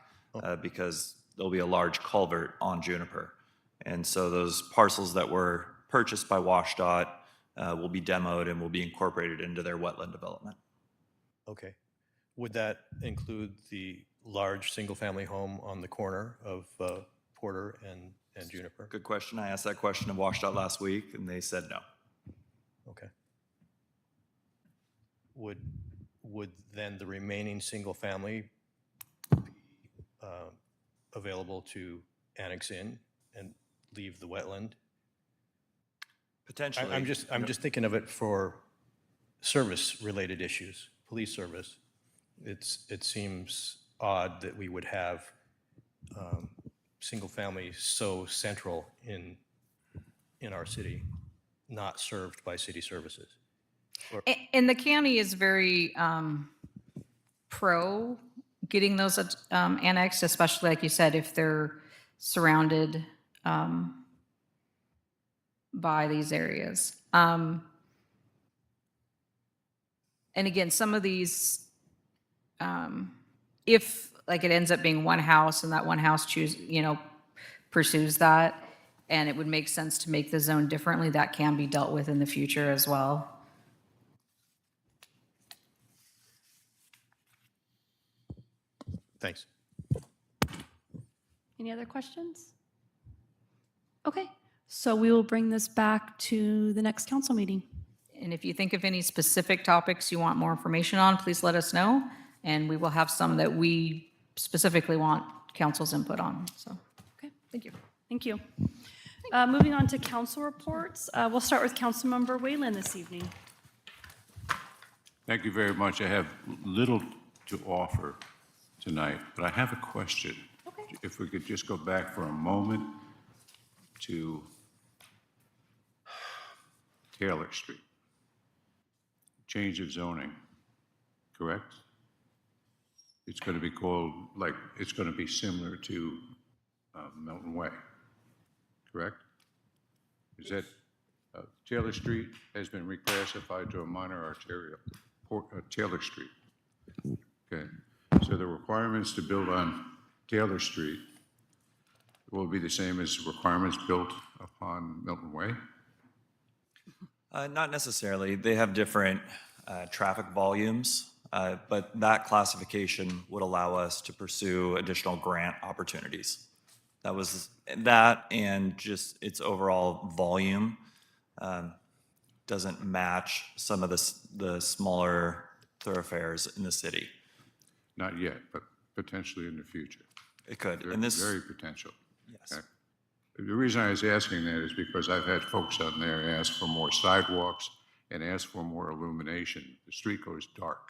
[SPEAKER 16] because there'll be a large culvert on Juniper. And so those parcels that were purchased by WashDOT will be demoed and will be incorporated into their wetland development.
[SPEAKER 14] Okay. Would that include the large single-family home on the corner of Porter and Juniper?
[SPEAKER 16] Good question. I asked that question of WashDOT last week, and they said no.
[SPEAKER 14] Okay. Would then the remaining single-family be available to annex in and leave the wetland?
[SPEAKER 16] Potentially.
[SPEAKER 14] I'm just thinking of it for service-related issues, police service. It seems odd that we would have single-family so central in our city, not served by city services.
[SPEAKER 1] And the county is very pro getting those annexed, especially like you said, if they're surrounded by these areas. And again, some of these, if like it ends up being one house and that one house pursues that, and it would make sense to make the zone differently, that can be dealt with in the future as well.
[SPEAKER 14] Thanks.
[SPEAKER 2] Any other questions? Okay, so we will bring this back to the next council meeting.
[SPEAKER 1] And if you think of any specific topics you want more information on, please let us know. And we will have some that we specifically want council's input on. So,
[SPEAKER 2] okay,
[SPEAKER 1] thank you.
[SPEAKER 2] Thank you. Moving on to council reports. We'll start with Councilmember Whalen this evening.
[SPEAKER 3] Thank you very much. I have little to offer tonight, but I have a question.
[SPEAKER 2] Okay.
[SPEAKER 3] If we could just go back for a moment to Taylor Street. Change of zoning, correct? It's going to be called, it's going to be similar to Milton Way, correct? Is that, Taylor Street has been reclassified to a minor arterial, Taylor Street. Okay, so the requirements to build on Taylor Street will be the same as requirements built upon Milton Way?
[SPEAKER 16] Not necessarily. They have different traffic volumes, but that classification would allow us to pursue additional grant opportunities. That was that, and just its overall volume doesn't match some of the smaller thoroughfares in the city.
[SPEAKER 3] Not yet, but potentially in the future.
[SPEAKER 16] It could.
[SPEAKER 3] Very,
[SPEAKER 16] And this,
[SPEAKER 3] very potential.
[SPEAKER 16] yes.
[SPEAKER 3] Okay. The reason I was asking that is because I've had folks on there ask for more sidewalks and ask for more illumination. The street goes dark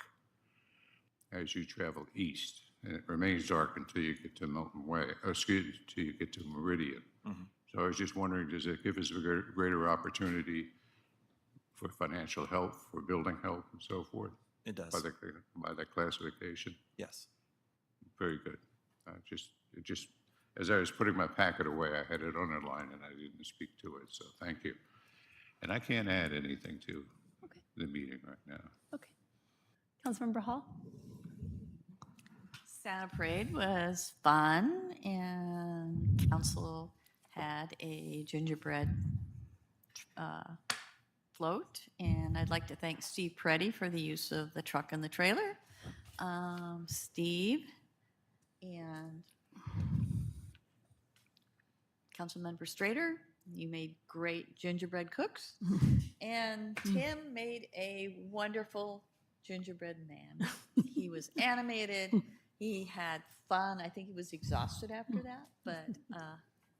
[SPEAKER 3] as you travel east, and it remains dark until you get to Milton Way, excuse me, until you get to Meridian. So I was just wondering, does it give us a greater opportunity for financial help, for building help and so forth?
[SPEAKER 16] It does.
[SPEAKER 3] By that classification?
[SPEAKER 16] Yes.
[SPEAKER 3] Very good. It just, as I was putting my packet away, I had it underlined and I didn't speak to it, so thank you. And I can't add anything to the meeting right now.
[SPEAKER 2] Okay. Councilmember Hall?
[SPEAKER 18] Santa Parade was fun, and council had a gingerbread float, and I'd like to thank Steve Preddy for the use of the truck and the trailer. Steve and Councilmember Strader, you made great gingerbread cooks, and Tim made a wonderful gingerbread man. He was animated. He had fun. I think he was exhausted after that, but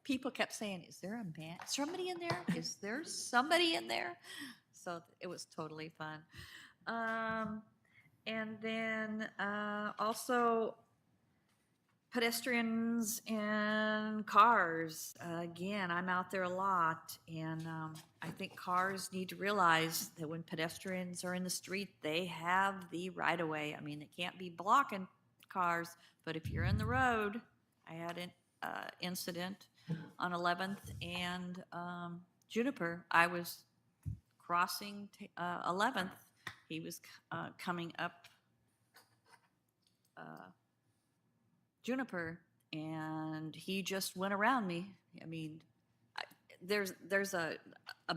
[SPEAKER 18] people kept saying, "Is there a man? Somebody in there? Is there somebody in there?" So it was totally fun. And then also pedestrians and cars. Again, I'm out there a lot, and I think cars need to realize that when pedestrians are in the street, they have the right of way. I mean, they can't be blocking cars, but if you're in the road, I had an incident on 11th and Juniper. I was crossing 11th. He was coming up Juniper, and he just went around me. I mean, there's a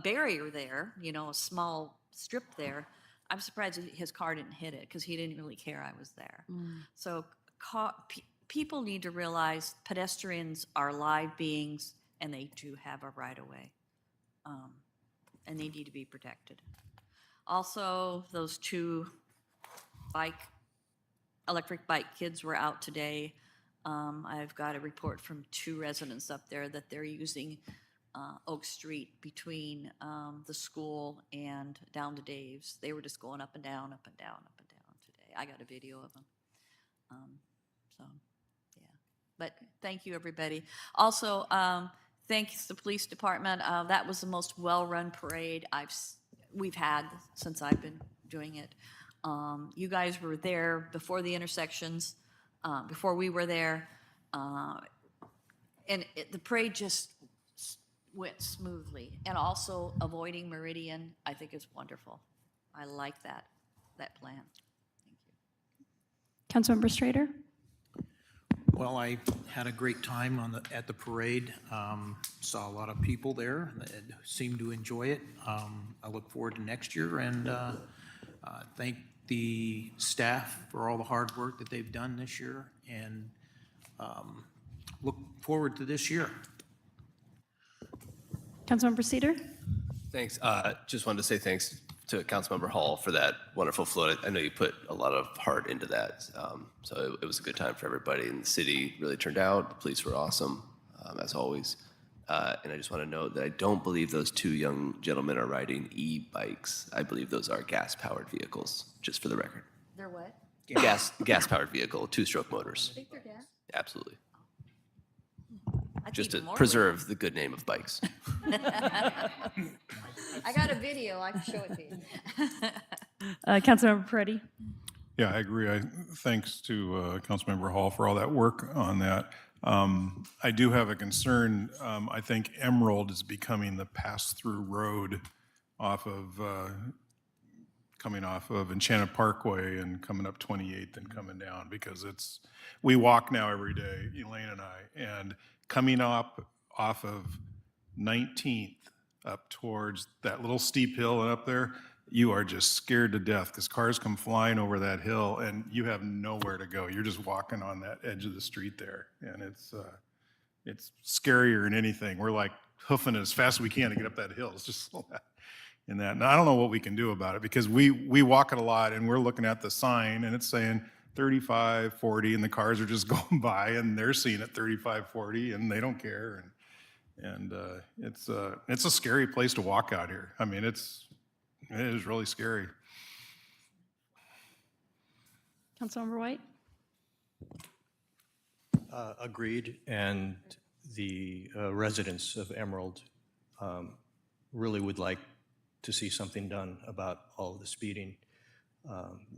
[SPEAKER 18] barrier there, you know, a small strip there. I'm surprised his car didn't hit it because he didn't really care I was there. So people need to realize pedestrians are live beings and they do have a right of way, and they need to be protected. Also, those two electric bike kids were out today. I've got a report from 2 residents up there that they're using Oak Street between the school and down to Dave's. They were just going up and down, up and down, up and down today. I got a video of them. So, yeah. But thank you, everybody. Also, thanks the police department. That was the most well-run parade we've had since I've been doing it. You guys were there before the intersections, before we were there. And the parade just went smoothly. And also avoiding Meridian, I think is wonderful. I like that plan.
[SPEAKER 2] Councilmember Strader?
[SPEAKER 11] Well, I had a great time at the parade. Saw a lot of people there that seemed to enjoy it. I look forward to next year, and thank the staff for all the hard work that they've done this year, and look forward to this year.
[SPEAKER 2] Councilmember Cedar?
[SPEAKER 13] Thanks. Just wanted to say thanks to Councilmember Hall for that wonderful float. I know you put a lot of heart into that. So it was a good time for everybody, and the city really turned out. The police were awesome, as always. And I just want to note that I don't believe those 2 young gentlemen are riding e-bikes. I believe those are gas-powered vehicles, just for the record.
[SPEAKER 18] They're what?
[SPEAKER 13] Gas-powered vehicle, 2-stroke motors.
[SPEAKER 18] I think they're gas.
[SPEAKER 13] Absolutely.
[SPEAKER 18] That's
[SPEAKER 13] Just to
[SPEAKER 18] even more
[SPEAKER 13] preserve the good name of bikes.
[SPEAKER 18] I got a video. I can show it to you.
[SPEAKER 2] Councilmember Preddy?
[SPEAKER 6] Yeah, I agree. Thanks to Councilmember Hall for all that work on that. I do have a concern. I think Emerald is becoming the pass-through road coming off of Enchanted Parkway and coming up 28th and coming down, because we walk now every day, Elaine and I, and coming up off of 19th up towards that little steep hill and up there, you are just scared to death because cars come flying over that hill and you have nowhere to go. You're just walking on that edge of the street there. And it's scarier than anything. We're like hoofing it as fast as we can to get up that hill. It's just in that. And I don't know what we can do about it because we walk it a lot and we're looking at the sign and it's saying 35, 40, and the cars are just going by and they're seeing it 35, 40 and they don't care. And it's a scary place to walk out here. I mean, it is really scary.
[SPEAKER 2] Councilmember White?
[SPEAKER 14] Agreed, and the residents of Emerald really would like to see something done about all of the speeding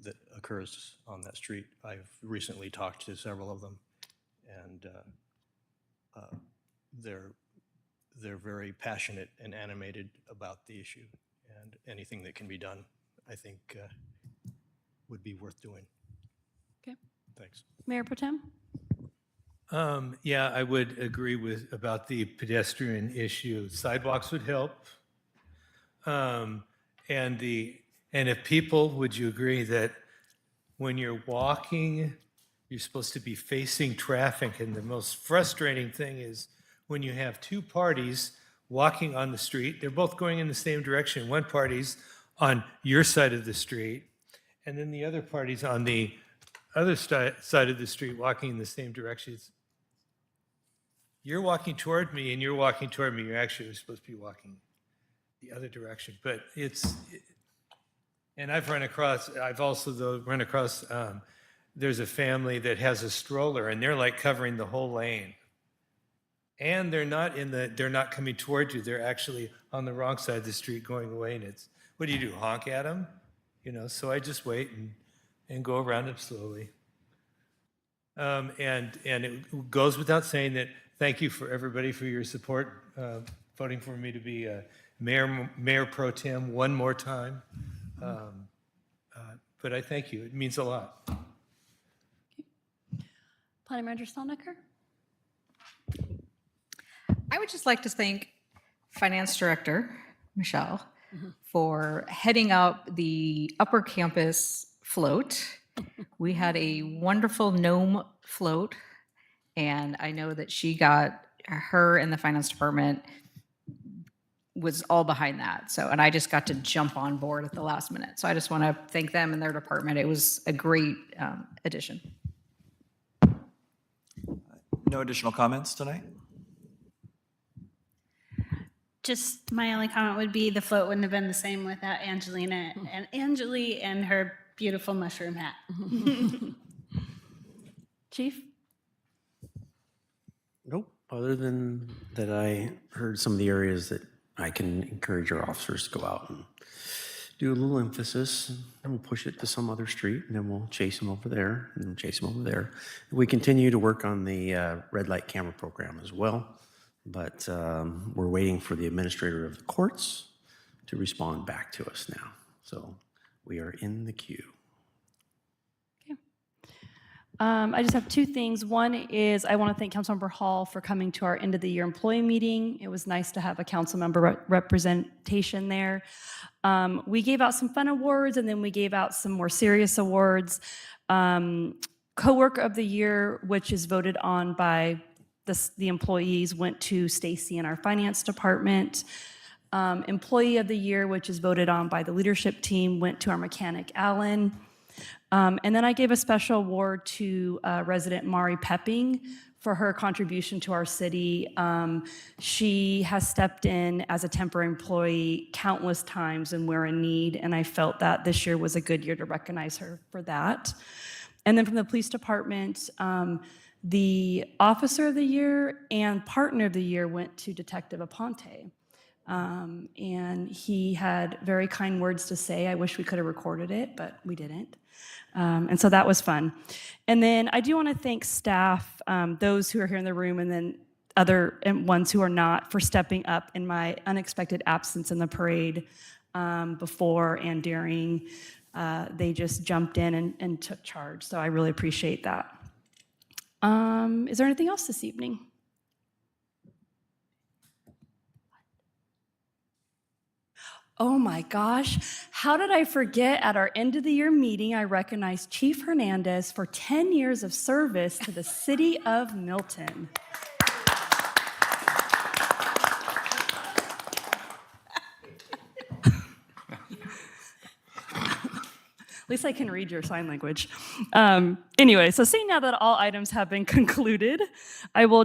[SPEAKER 14] that occurs on that street. I've recently talked to several of them, and they're very passionate and animated about the issue, and anything that can be done, I think, would be worth doing.
[SPEAKER 2] Okay.
[SPEAKER 14] Thanks.
[SPEAKER 2] Mayor Pro Tem?
[SPEAKER 15] Yeah, I would agree about the pedestrian issue. Sidewalks would help. And if people, would you agree that when you're walking, you're supposed to be facing traffic, and the most frustrating thing is when you have two parties walking on the street, they're both going in the same direction. One party's on your side of the street, and then the other party's on the other side of the street walking in the same direction. You're walking toward me and you're walking toward me. You're actually supposed to be walking the other direction. But and I've also run across, there's a family that has a stroller and they're like covering the whole lane. And they're not coming toward you. They're actually on the wrong side of the street going away. And what do you do? Honk at them? So I just wait and go around them slowly. And it goes without saying that thank you for everybody for your support, voting for me to be Mayor Pro Tem one more time. But I thank you. It means a lot.
[SPEAKER 2] Planning Manager Stalnecker?
[SPEAKER 1] I would just like to thank Finance Director Michelle for heading up the Upper Campus float. We had a wonderful gnome float, and I know that her and the finance department was all behind that. And I just got to jump on board at the last minute. So I just want to thank them and their department. It was a great addition.
[SPEAKER 16] No additional comments tonight?
[SPEAKER 19] Just my only comment would be the float wouldn't have been the same without Angelina and Angeli and her beautiful mushroom hat.
[SPEAKER 2] Chief?
[SPEAKER 7] Nope, other than that I heard some of the areas that I can encourage our officers to go out and do a little emphasis, and we'll push it to some other street, and then we'll chase them over there, and then chase them over there. We continue to work on the red light camera program as well, but we're waiting for the administrator of the courts to respond back to us now. So we are in the queue.
[SPEAKER 2] I just have two things. One is I want to thank Councilmember Hall for coming to our end of the year employee meeting. It was nice to have a council member representation there. We gave out some fun awards, and then we gave out some more serious awards. Coworker of the Year, which is voted on by the employees, went to Stacy in our finance department. Employee of the Year, which is voted on by the leadership team, went to our mechanic, Alan. And then I gave a special award to resident Mari Pepping for her contribution to our city. She has stepped in as a temporary employee countless times and we're in need, and I felt that this year was a good year to recognize her for that. And then from the police department, the Officer of the Year and Partner of the Year went to Detective Aponte. And he had very kind words to say. I wish we could have recorded it, but we didn't. And so that was fun. And then I do want to thank staff, those who are here in the room, and then other ones who are not, for stepping up in my unexpected absence in the parade before and during. They just jumped in and took charge. So I really appreciate that. Is there anything else this evening? Oh my gosh, how did I forget at our end of the year meeting, I recognized Chief Hernandez for 10 years of service to the city of Milton. At least I can read your sign language. Anyway, so seeing now that all items have been concluded, I will